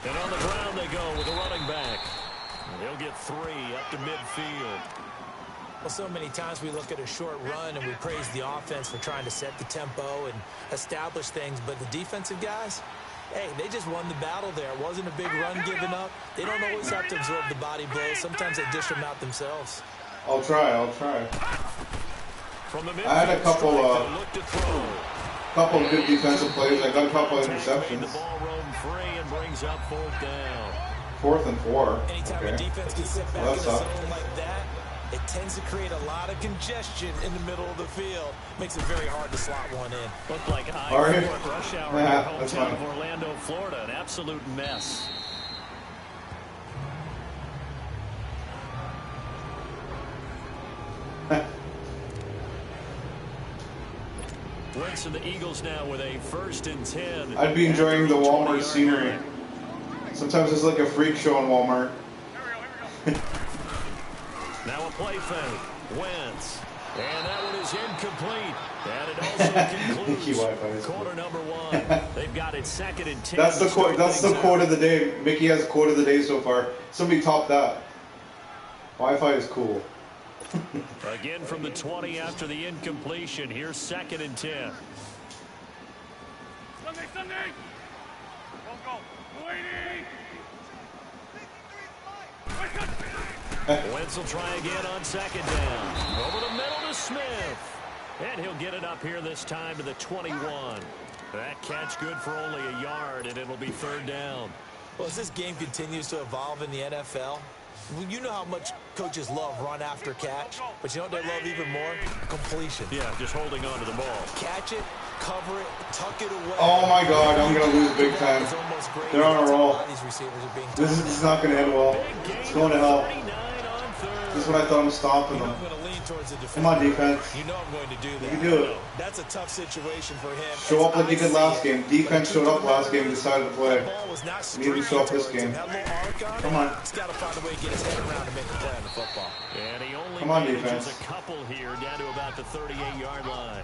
And on the ground they go with a running back. They'll get 3 up to midfield. Well, so many times we look at a short run and we praise the offense for trying to set the tempo and establish things, but the defensive guys, hey, they just won the battle there. It wasn't a big run given up. They don't always have to absorb the body blows. Sometimes they dish them out themselves. I'll try. I had a couple of good defensive plays. I got a couple of interceptions. 4th and 4. Anytime a defense can sit back in a zone like that, it tends to create a lot of congestion in the middle of the field. Makes it very hard to slot one in. Looked like high rush hour in your hometown of Orlando, Florida. An absolute mess. Wentz and the Eagles now with a 1st and 10. I'd be enjoying the Walmart scenery. Sometimes it's like a freak show in Walmart. Now a play fake. Wentz. And that one is incomplete. And it also concludes quarter number 1. They've got it 2nd and 10. That's the quote of the day. Mickey has quote of the day so far. Somebody top that. Wi-Fi is cool. Again from the 20 after the incompletion. Here's 2nd and 10. Sunday. Go. Wentz will try again on 2nd down. Over the middle to Smith. And he'll get it up here this time to the 21. That catch good for only a yard, and it'll be 3rd down. Well, as this game continues to evolve in the NFL, you know how much coaches love run after catch, but you know what they love even more? Completion. Yeah, just holding on to the ball. Catch it, cover it, tuck it away. Oh my God, I'm going to lose big time. They're on a roll. This is not going to end well. It's going to hell. This is what I thought I'm stopping them. Come on, defense. You know I'm going to do that. You can do it. That's a tough situation for him. Show up like you did last game. Defense showed up last game and decided to play. You need to show up this game. Come on. He's got to find a way to get his head around to make a play on the football. And he only Come on, manages defense. a couple here down to about the 38-yard line.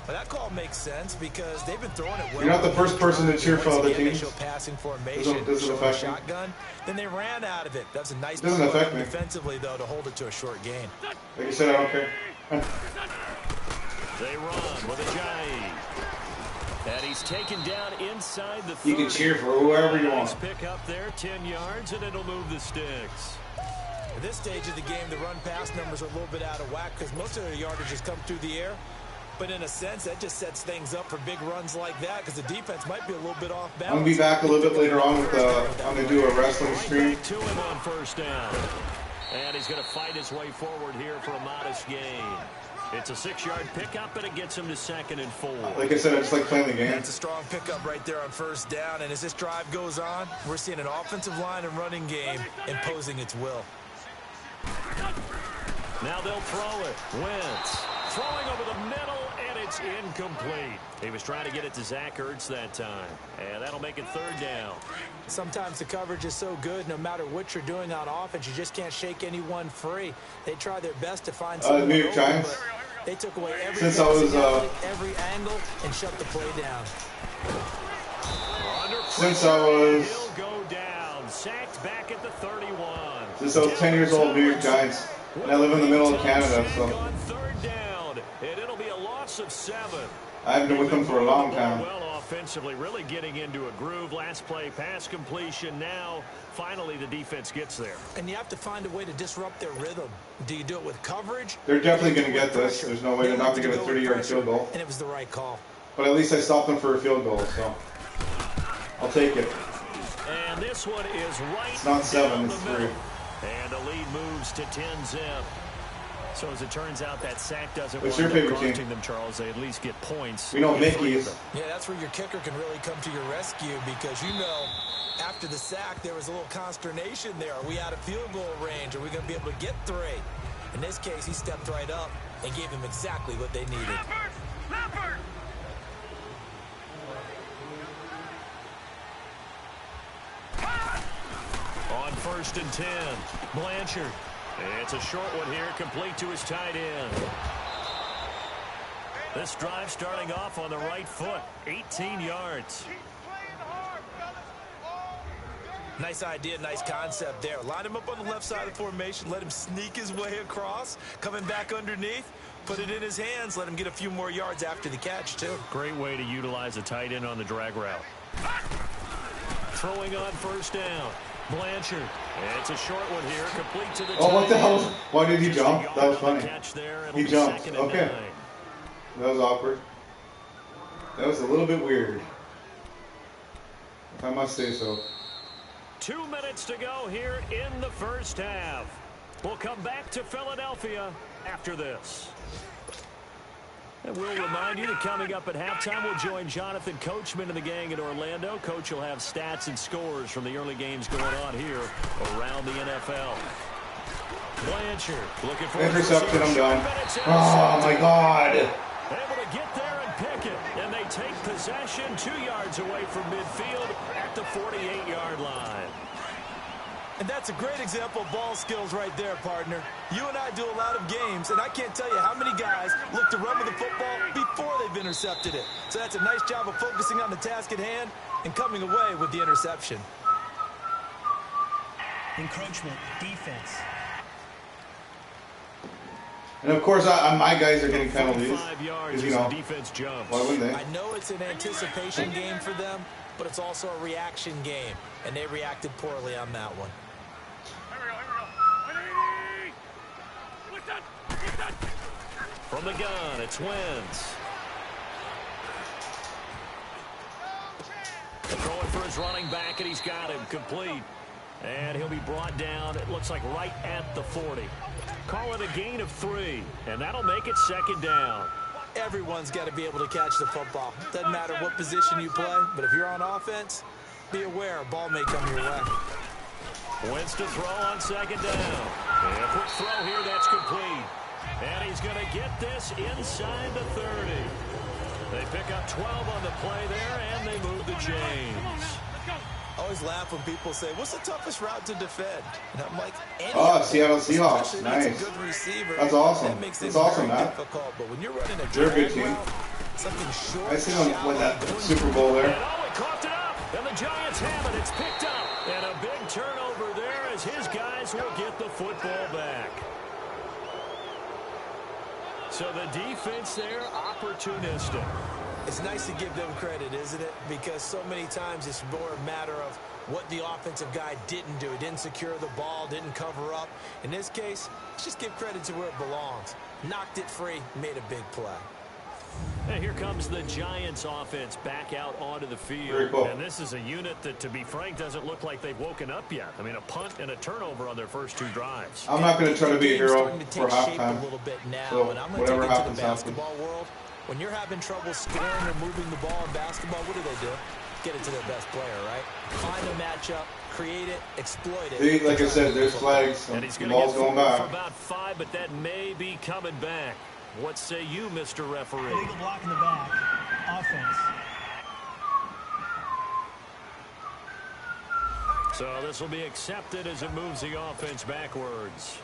Well, that call makes sense because they've been throwing it well. You're not the first person to cheer for other teams. Passing formation, Doesn't affect shotgun. Then they ran out of it. That's a nice doesn't affect me defensively, though, to hold it to a short gain. Like you said, I don't care. They run with a giant. And he's taken down inside the 30. You can cheer for whoever you want. Pick up there, 10 yards, and it'll move the sticks. At this stage of the game, the run-pass numbers are a little bit out of whack because most of their yardage has come through the air. But in a sense, that just sets things up for big runs like that because the defense might be a little bit off balance. I'm going to be back a little bit later on with I'm going to do a wrestling stream. To him on 1st down. And he's going to fight his way forward here for a modest gain. It's a 6-yard pickup, and it gets him to 2nd and 4. Like I said, I just like playing the game. That's a strong pickup right there on 1st down. And as this drive goes on, we're seeing an offensive line and running game imposing its will. Now they'll throw it. Wentz throwing over the middle, and it's incomplete. He was trying to get it to Zach Ertz that time, and that'll make it 3rd down. Sometimes the coverage is so good, no matter what you're doing on offense, you just can't shake anyone free. They try their best to find someone New York Giants. They took away every every angle and shut the play down. Since I was He'll go down, sacked back at the 31. Since I was 10 years old, New York Giants. And I live in the middle of Canada, so On 3rd down, and it'll be a loss of 7. I've been with them for a long time. Well, offensively, really getting into a groove. Last play, pass completion. Now, finally, the defense gets there. And you have to find a way to disrupt their rhythm. Do you do it with coverage? They're definitely going to get this. There's no way they're not going to get a 30-yard field goal. And it was the right call. But at least I stopped them for a field goal, so I'll take it. And this one is right. It's not 7, it's 3. And the lead moves to 10-zip. So as it turns out, that sack doesn't What's your favorite team? them, Charles. They at least get points. We know Mickey's. Yeah, that's where your kicker can really come to your rescue because you know after the sack there was a little consternation there. Are we out of field goal range? Are we going to be able to get 3? In this case, he stepped right up and gave them exactly what they needed. On 1st and 10, Blanchard. It's a short one here, complete to his tight end. This drive starting off on the right foot, 18 yards. Nice idea, nice concept there. Line him up on the left side of the formation, let him sneak his way across, coming back underneath, put it in his hands, let him get a few more yards after the catch, too. Great way to utilize a tight end on the drag route. Throwing on first down. Blanchard. It's a short one here, complete to the Oh, what the hell? Why did he jump? That was funny. He jumped. Okay. That was awkward. That was a little bit weird, if I must say so. 2 minutes to go here in the first half. We'll come back to Philadelphia after this. And we'll remind you that coming up at halftime, we'll join Jonathan Coachman and the gang in Orlando. Coach will have stats and scores from the early games going on here around the NFL. Blanchard looking for interception. I'm done. Oh my God. Able to get there and pick it. And they take possession 2 yards away from midfield at the 48-yard line. And that's a great example of ball skills right there, partner. You and I do a lot of games, and I can't tell you how many guys look to run with the football before they've intercepted it. So that's a nice job of focusing on the task at hand and coming away with the interception. Encroachment, defense. And of course, my guys are getting penalties. 5 yards Because, you know, defense jumps. why wouldn't they? I know it's an anticipation game for them, but it's also a reaction game, and they reacted poorly on that one. From the gun, it's Wentz. Throwing for his running back, and he's got him complete. And he'll be brought down, it looks like right at the 40. Call it a gain of 3, and that'll make it second down. Everyone's got to be able to catch the football. Doesn't matter what position you play, but if you're on offense, be aware a ball may come your way. Wentz to throw on second down. And a quick throw here, that's complete. And he's going to get this inside the 30. They pick up 12 on the play there, and they move the chains. I always laugh when people say, what's the toughest route to defend? And I'm like, Seattle Seahawks. Nice. Good receiver. That's awesome. That makes That's it awesome, very man. difficult. But when you're running a They're a good drag team. route, something short, I seen them win that Super Bowl there. And oh, he coughed it up. And the Giants have it. It's picked up. And a big turnover there as his guys will get the football back. So the defense there, opportunistic. It's nice to give them credit, isn't it? Because so many times it's more a matter of what the offensive guy didn't do. He didn't secure the ball, didn't cover up. In this case, let's just give credit to where it belongs. Knocked it free, made a big play. And here comes the Giants offense back out onto the field. Very cool. And this is a unit that, to be frank, doesn't look like they've woken up yet. I mean, a punt and a turnover on their first 2 drives. I'm not going to try to be a hero for halftime. A little bit now, So and I'm going whatever to take it to happens, the basketball world. When you're having trouble scoring or moving the ball in basketball, what do? Get it to their best player, right? Find a matchup, create it, exploit it. See, like I said, there's flags. And he's The going to ball's get going forward back. for about 5, but that may be coming back. What say you, Mr. Referee? Illegal block in the back. Offense. So this will be accepted as it moves the offense backwards.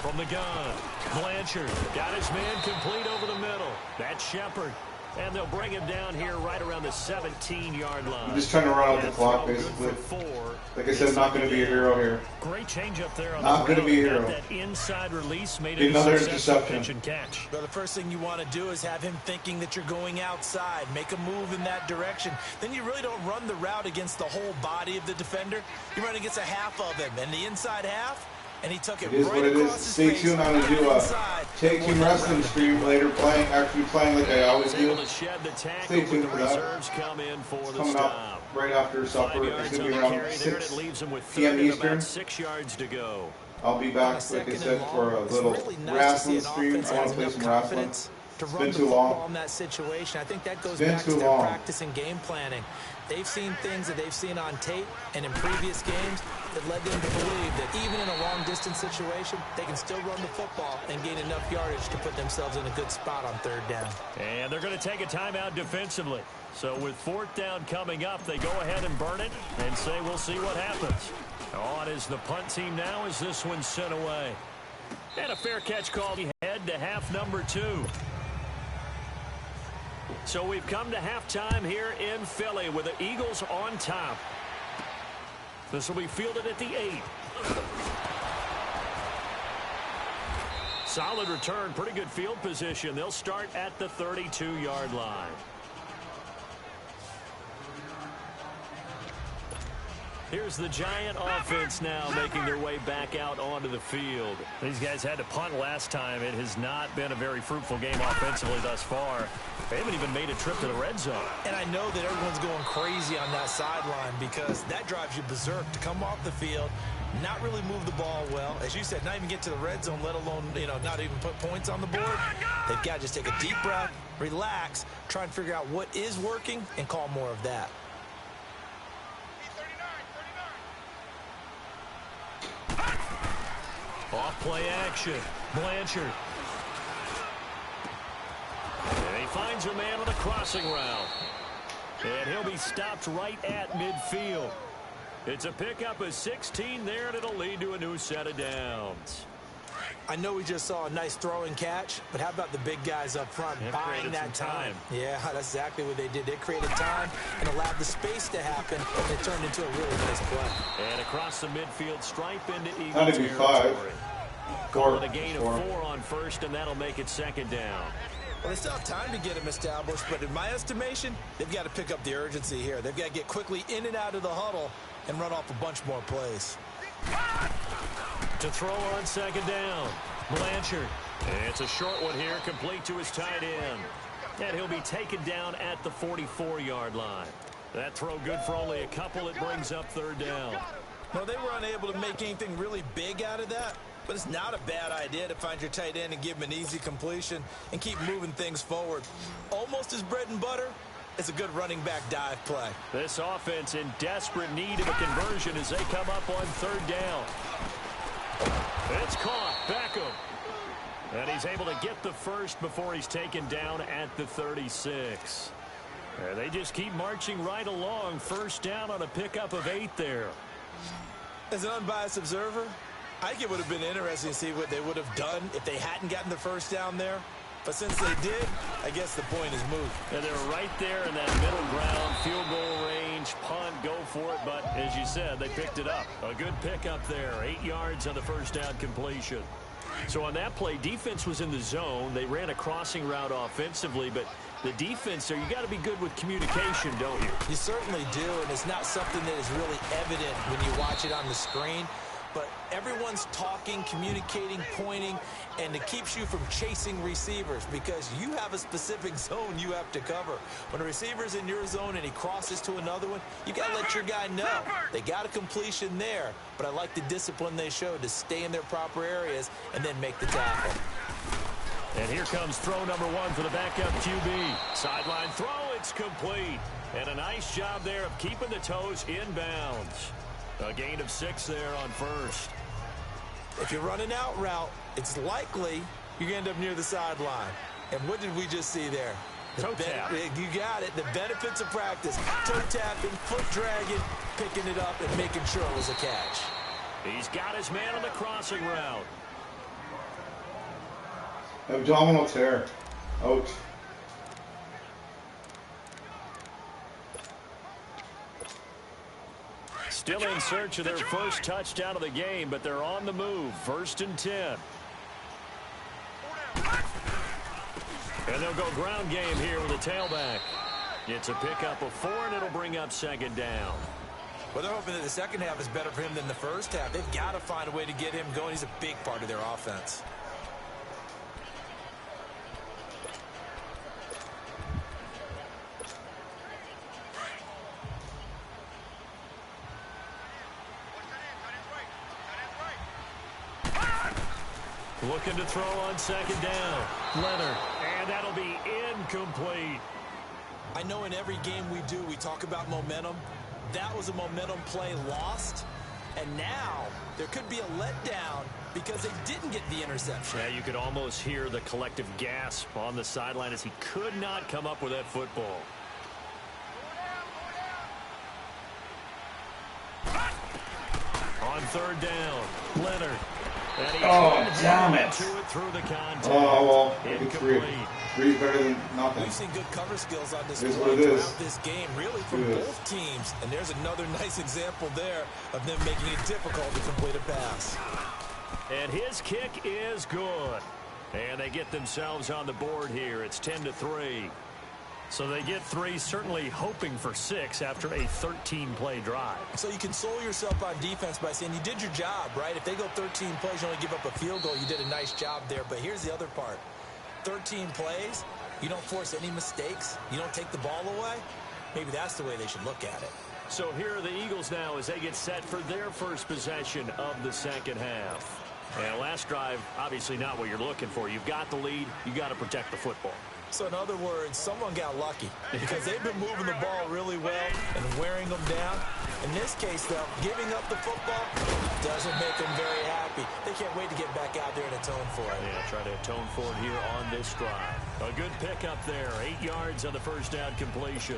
From the gun, Blanchard got his man complete over the middle. That's Shepard. And they'll bring him down here right around the 17-yard line. I'm just trying to run out the clock, basically. Like I said, not going to be a hero here. Great change up there on Not the going to be a route. hero. That inside release made it Another a successful interception. pitch and catch. Well, the first thing you want to do is have him thinking that you're going outside. Make a move in that direction. Then you really don't run the route against the whole body of the defender. You run against a half of him. And the inside half, and he took it It is right what it is. across his Stay face. tuned. I'm going to do a Take Team Wrestling stream later, actually playing like I always do. Able to shed the tackle, Stay tuned but for the that. reserves come in for the Coming stop. up right after 5 supper. It's yards going on to be the around carry there, and it 6 leaves them with p.m. 3rd and Eastern. about 6 yards to go. I'll be back, like I said, for a little wrestling stream. I want to play some wrestling. To It's run been the too football long. in that situation. I think that goes Been back to too their long. practice and game planning. They've seen things that they've seen on tape and in previous games that led them to believe that even in a long-distance situation, they can still run the football and gain enough yardage to put themselves in a good spot on 3rd down. And they're going to take a timeout defensively. So with 4th down coming up, they go ahead and burn it and say we'll see what happens. On is the punt team now as this one's sent away. And a fair catch called. He head to half number 2. So we've come to halftime here in Philly with the Eagles on top. This will be fielded at the 8. Solid return, pretty good field position. They'll start at the 32-yard line. Here's the Giant offense now making their way back out onto the field. These guys had to punt last time. It has not been a very fruitful game offensively thus far. They haven't even made a trip to the red zone. And I know that everyone's going crazy on that sideline because that drives you berserk to come off the field, not really move the ball well. As you said, not even get to the red zone, let alone, not even put points on the board. They've got to just take a deep breath, relax, try and figure out what is working, and call more of that. Off play action. Blanchard. And he finds a man on a crossing route. And he'll be stopped right at midfield. It's a pickup of 16 there, and it'll lead to a new set of downs. I know we just saw a nice throw and catch, but how about the big guys up front buying that time? Yeah, that's exactly what they did. They created time and allowed the space to happen, and it turned into a really nice play. And across the midfield stripe into Eagle That'd be territory. 5. Calling a gain of 4 on first, and that'll make it second down. Well, they still have time to get him established, but in my estimation, they've got to pick up the urgency here. They've got to get quickly in and out of the huddle and run off a bunch more plays. To throw on second down, Blanchard. And it's a short one here, complete to his tight end. And he'll be taken down at the 44-yard line. That throw good for only a couple. It brings up third down. Well, they were unable to make anything really big out of that, but it's not a bad idea to find your tight end and give him an easy completion and keep moving things forward. Almost as bread and butter. It's a good running back dive play. This offense in desperate need of a conversion as they come up on third down. It's caught. Beckham. And he's able to get the first before he's taken down at the 36. And they just keep marching right along. First down on a pickup of 8 there. As an unbiased observer, I think it would have been interesting to see what they would have done if they hadn't gotten the first down there. But since they did, I guess the point is moot. And they're right there in that middle ground, field goal range, punt, go for it. But as you said, they picked it up. A good pickup there, 8 yards on the first down completion. So on that play, defense was in the zone. They ran a crossing route offensively, but the defense there, you got to be good with communication, don't you? You certainly do, and it's not something that is really evident when you watch it on the screen. But everyone's talking, communicating, pointing, and it keeps you from chasing receivers because you have a specific zone you have to cover. When a receiver's in your zone and he crosses to another one, you got to let your guy know. They got a completion there, but I like the discipline they showed to stay in their proper areas and then make the tackle. And here comes throw number 1 for the backup QB. Sideline throw, it's complete. And a nice job there of keeping the toes in bounds. A gain of 6 there on first. If you run an out route, it's likely you're going to end up near the sideline. And what did we just see there? Toe tap. You got it. The benefits of practice. Toe tapping, foot dragging, picking it up, and making sure it was a catch. He's got his man on the crossing route. Abdominal tear. Ouch. Still in search of their first touchdown of the game, but they're on the move. 1st and 10. And they'll go ground game here with a tailback. It's a pickup of 4, and it'll bring up second down. Well, they're hoping that the second half is better for him than the first half. They've got to find a way to get him going. He's a big part of their offense. Looking to throw on second down. Leonard. And that'll be incomplete. I know in every game we do, we talk about momentum. That was a momentum play lost. And now there could be a letdown because they didn't get the interception. Yeah, you could almost hear the collective gasp on the sideline as he could not come up with that football. On third down, Leonard. Oh, damn it. To it through the contact. Oh, well, incomplete. Three's better than nothing. We've seen good cover skills on display What it is. throughout this game, really from both teams. And there's another nice example there of them making it difficult to complete a pass. And his kick is good. And they get themselves on the board here. It's 10-3. So they get 3, certainly hoping for 6 after a 13-play drive. So you console yourself on defense by saying you did your job, right? If they go 13 plays, you only give up a field goal, you did a nice job there. But here's the other part. 13 plays, you don't force any mistakes, you don't take the ball away. Maybe that's the way they should look at it. So here are the Eagles now as they get set for their first possession of the second half. And last drive, obviously not what you're looking for. You've got the lead. You got to protect the football. So in other words, someone got lucky because they've been moving the ball really well and wearing them down. In this case, though, giving up the football doesn't make them very happy. They can't wait to get back out there and atone for it. Yeah, try to atone for it here on this drive. A good pickup there. 8 yards on the first down completion.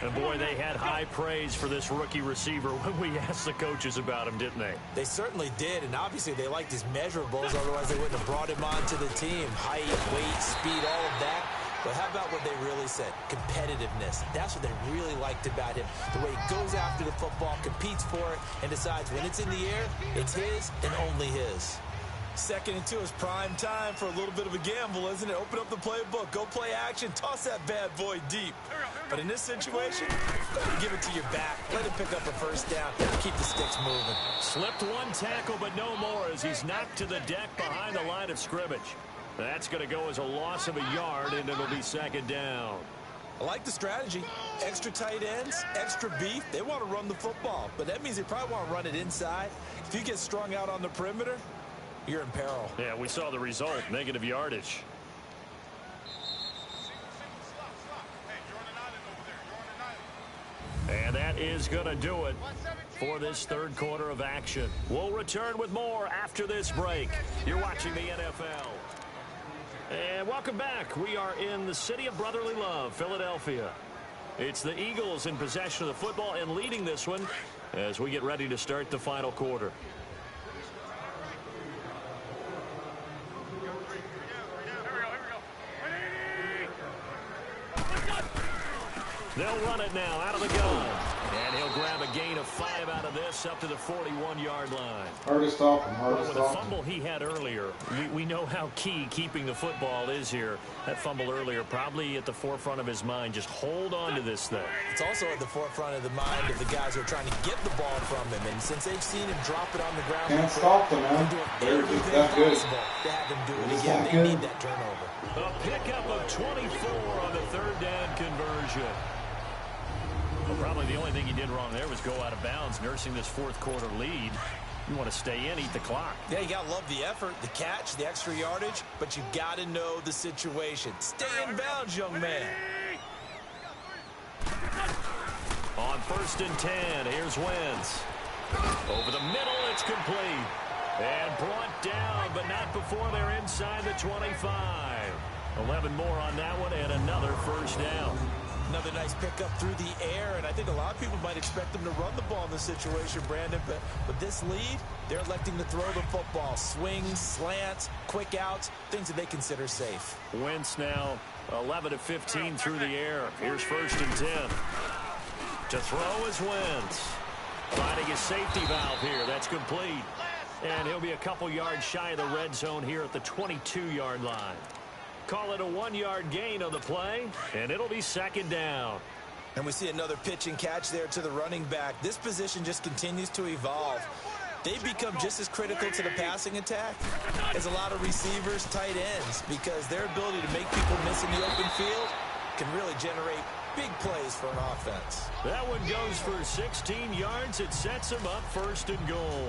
And boy, they had high praise for this rookie receiver when we asked the coaches about him, didn't they? They certainly did, and obviously they liked his measurables, otherwise they wouldn't have brought him onto the team. Height, weight, speed, all of that. But how about what they really said? Competitiveness. That's what they really liked about him. The way he goes after the football, competes for it, and decides when it's in the air, it's his and only his. 2nd and 2 is prime time for a little bit of a gamble, isn't it? Open up the playbook, go play action, toss that bad boy deep. But in this situation, give it to your back. Let him pick up a first down. Keep the sticks moving. Slipped one tackle, but no more as he's knocked to the deck behind the line of scrimmage. That's going to go as a loss of a yard, and it'll be 2nd down. I like the strategy. Extra tight ends, extra beef. They want to run the football, but that means they probably want to run it inside. If you get strung out on the perimeter, you're in peril. Yeah, we saw the result, negative yardage. And that is going to do it for this third quarter of action. We'll return with more after this break. You're watching the NFL. And welcome back. We are in the city of brotherly love, Philadelphia. It's the Eagles in possession of the football and leading this one as we get ready to start the final quarter. They'll run it now out of the gun. And he'll grab a gain of 5 out of this up to the 41-yard line. Hard to stop him. Hard to With stop the fumble he had earlier, we know how key keeping the football is here. That fumble earlier probably at the forefront of his mind. Just hold on to this thing. It's also at the forefront of the mind of the guys who are trying to get the ball from him. And since they've seen him drop it on the ground, Can't stop them, man. they're doing everything that good. possible to have him do it It's again. that They good. need that turnover. A pickup of 24 on the third down conversion. Well, probably the only thing he did wrong there was go out of bounds, nursing this fourth quarter lead. You want to stay in, eat the clock. Yeah, you got to love the effort, the catch, the extra yardage, but you got to know the situation. Stay in bounds, young man. On 1st and 10, here's Wentz. Over the middle, it's complete. And brought down, but not before they're inside the 25. 11 more on that one, and another first down. Another nice pickup through the air, and I think a lot of people might expect them to run the ball in this situation, Brandon, but with this lead, they're electing to throw the football. Swings, slants, quick outs, things that they consider safe. Wentz now 11 of 15 through the air. Here's 1st and 10. To throw is Wentz. Finding his safety valve here. That's complete. And he'll be a couple yards shy of the red zone here at the 22-yard line. Call it a 1-yard gain on the play, and it'll be 2nd down. And we see another pitch and catch there to the running back. This position just continues to evolve. They become just as critical to the passing attack as a lot of receivers, tight ends, because their ability to make people miss in the open field can really generate big plays for an offense. That one goes for 16 yards. It sets him up 1st and goal.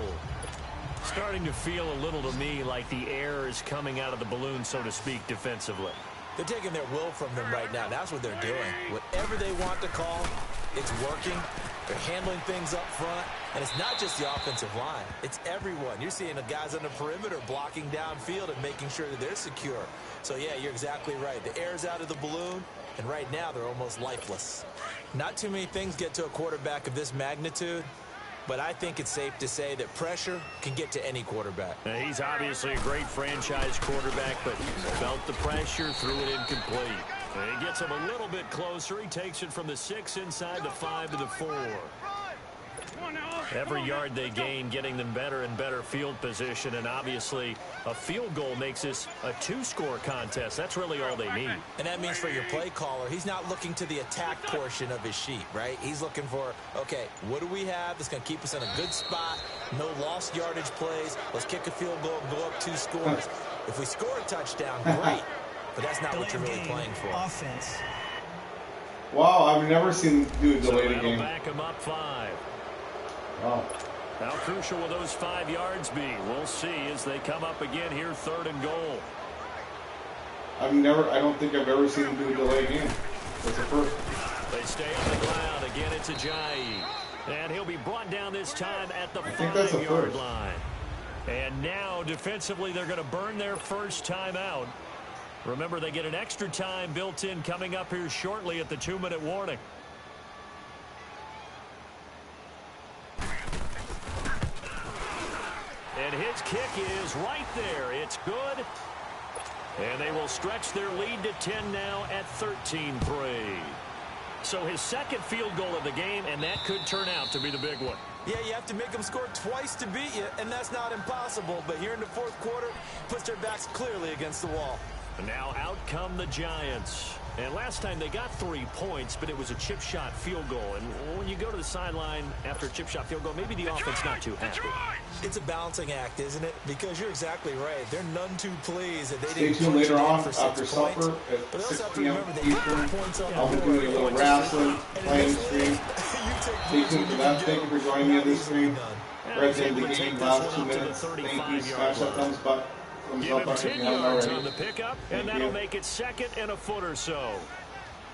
Starting to feel a little to me like the air is coming out of the balloon, so to speak, defensively. They're taking their will from them right now. That's what they're doing. Whatever they want to call, it's working. They're handling things up front. And it's not just the offensive line. It's everyone. You're seeing the guys on the perimeter blocking downfield and making sure that they're secure. So, yeah, you're exactly right. The air's out of the balloon, and right now they're almost lifeless. Not too many things get to a quarterback of this magnitude but I think it's safe to say that pressure can get to any quarterback. He's obviously a great franchise quarterback, but felt the pressure, threw it incomplete. And he gets him a little bit closer. He takes it from the 6 inside the 5 to the 4. Every yard they gain, getting them better and better field position, and obviously a field goal makes this a 2-score contest. That's really all they need. And that means for your play caller, he's not looking to the attack portion of his sheet, right? He's looking for, okay, what do we have that's going to keep us in a good spot? No lost yardage plays. Let's kick a field goal and go up 2 scores. If we score a touchdown, great. But that's not what you're really playing for. Offense. Wow, I've never seen him do a delayed game. Back him up 5. Wow. How crucial will those 5 yards be? We'll see as they come up again here, 3rd and goal. I don't think I've ever seen him do a delayed game. That's the first. They stay on the ground. Again, it's Ajayi. And he'll be brought down this time at the 5-yard line. And now, defensively, they're going to burn their first timeout. Remember, they get an extra time built in coming up here shortly at the 2-minute warning. And his kick is right there. It's good. And they will stretch their lead to 10 now at 13-3. So his second field goal of the game, and that could turn out to be the big one. Yeah, you have to make them score twice to beat you, and that's not impossible. But here in the 4th quarter, puts their backs clearly against the wall. And now out come the Giants. And last time they got 3 points, but it was a chip shot field goal. And when you go to the sideline after a chip shot field goal, maybe the offense not too happy. It's a balancing act, isn't it? Because you're exactly right. They're none too pleased that they Stay didn't tuned later on for after 6 supper points. at 6 p.m. Eastern. I'll be doing a little wrestling, playing stream. Stay tuned for that. Thank you for joining me on this stream. Right at the end of the game, last 2 minutes. Thank you. Smash that thumbs up. Give him 10 yards on the pickup, and that'll make it 2nd and a foot or so.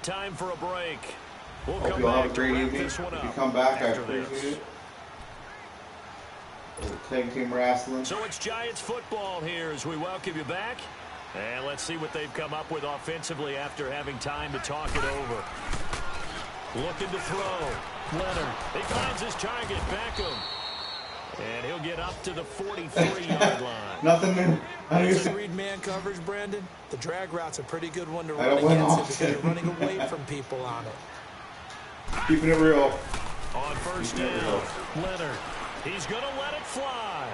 Time for a break. We'll Hope you all have a great evening. If you come back, I appreciate it. Tag team wrestling. So it's Giants football here as we welcome you back. And let's see what they've come up with offensively after having time to talk it over. Looking to throw. Leonard. He finds his target. Beckham. And he'll get up to the 43-yard line. Nothing new. As you read man coverage, Brandon, the drag route's a pretty good one to run against it because you're running away from people on it. Keeping it real. On first down, Leonard. He's going to let it fly.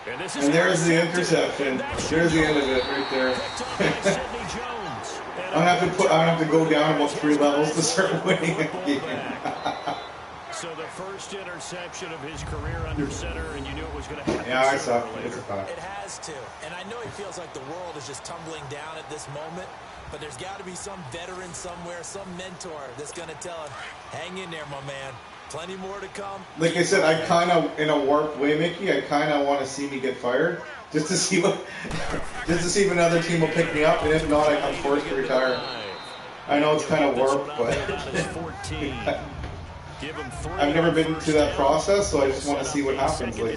And there's the interception. There's the end of it right there. I'm gonna have to go down about 3 levels to start winning a game. So the first interception of his career under center, and you knew it was going to happen. Yeah, I saw it. It has to. And I know he feels like the world is just tumbling down at this moment, but there's got to be some veteran somewhere, some mentor that's going to tell him, hang in there, my man. Plenty more to come. Like I said, I kind of, in a warped way, Mickey, I kind of want to see me get fired just to see if another team will pick me up, and if not, I'm forced to retire. I know it's kind of warped, but I've never been through that process, so I just want to see what happens. Like,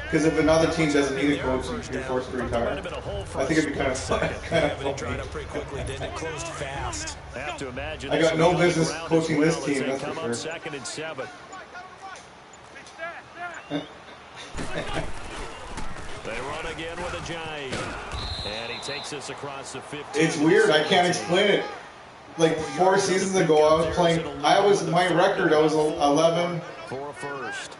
because if another team doesn't need a coach and you're forced to retire, I think it'd be kind of fun. I got no business coaching this team, that's for sure. 2nd and 7. They run again with Ajayi, and he takes this across the 15. It's weird. I can't explain it. Like 4 seasons ago, I was playing. My record. I was 11. For a first.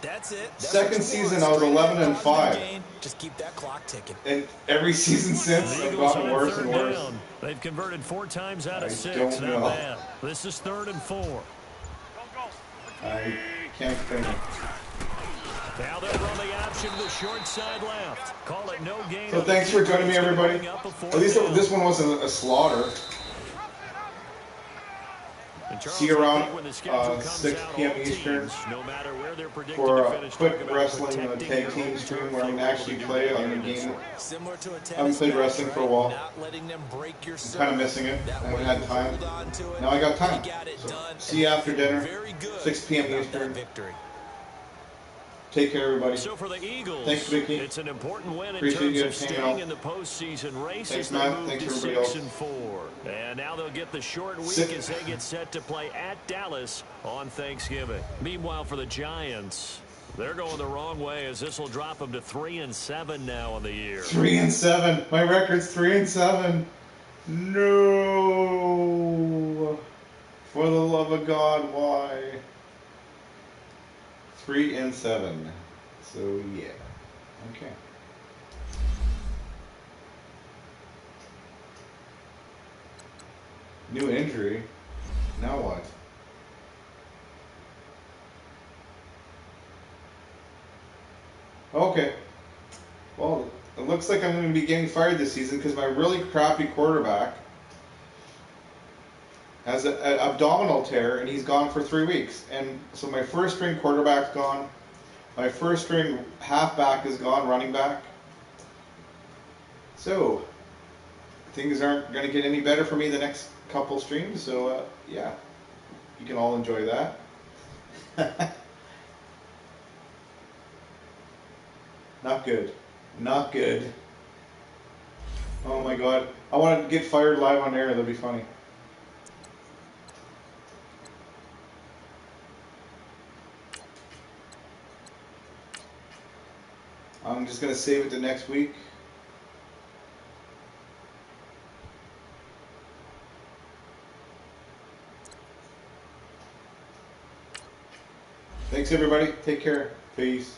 That's it. Second season, I was 11-5. Just keep that clock ticking. And every season since, I've gotten worse and worse. They've converted 4 times out of 6. Don't know. Not bad. This is 3rd and 4. I can't explain it. Now they'll run the option to the short side left. Call it no gain. So thanks for joining me, everybody. At least this one wasn't a slaughter. See you around 6 p.m. Eastern for a quick wrestling tag team stream where I'm going to actually play on the game. I haven't played wrestling for a while. I'm kind of missing it. I haven't had time. Now I got time. So see you after dinner, 6 p.m. Eastern. Take care, everybody. So for the Eagles, thanks, Vicky. it's an important win in Appreciate terms you of staying in the postseason race as they move to 6-4. And now they'll get the short week as they get set to play at Dallas on Thanksgiving. Meanwhile, for the Giants, they're going the wrong way as this will drop them to 3-7 now on the year. 3-7. My record's 3-7. No. For the love of God, why? 3-7. So yeah. Okay. New injury. Now what? Okay. Well, it looks like I'm going to be getting fired this season because my really crappy quarterback has an abdominal tear and he's gone for 3 weeks. And so my first string quarterback's gone. My first string halfback is gone, running back. So things aren't going to get any better for me the next couple streams. So yeah, you can all enjoy that. Not good. Not good. Oh my God. I want to get fired live on air. That'd be funny. I'm just going to save it to next week. Thanks, everybody. Take care. Peace.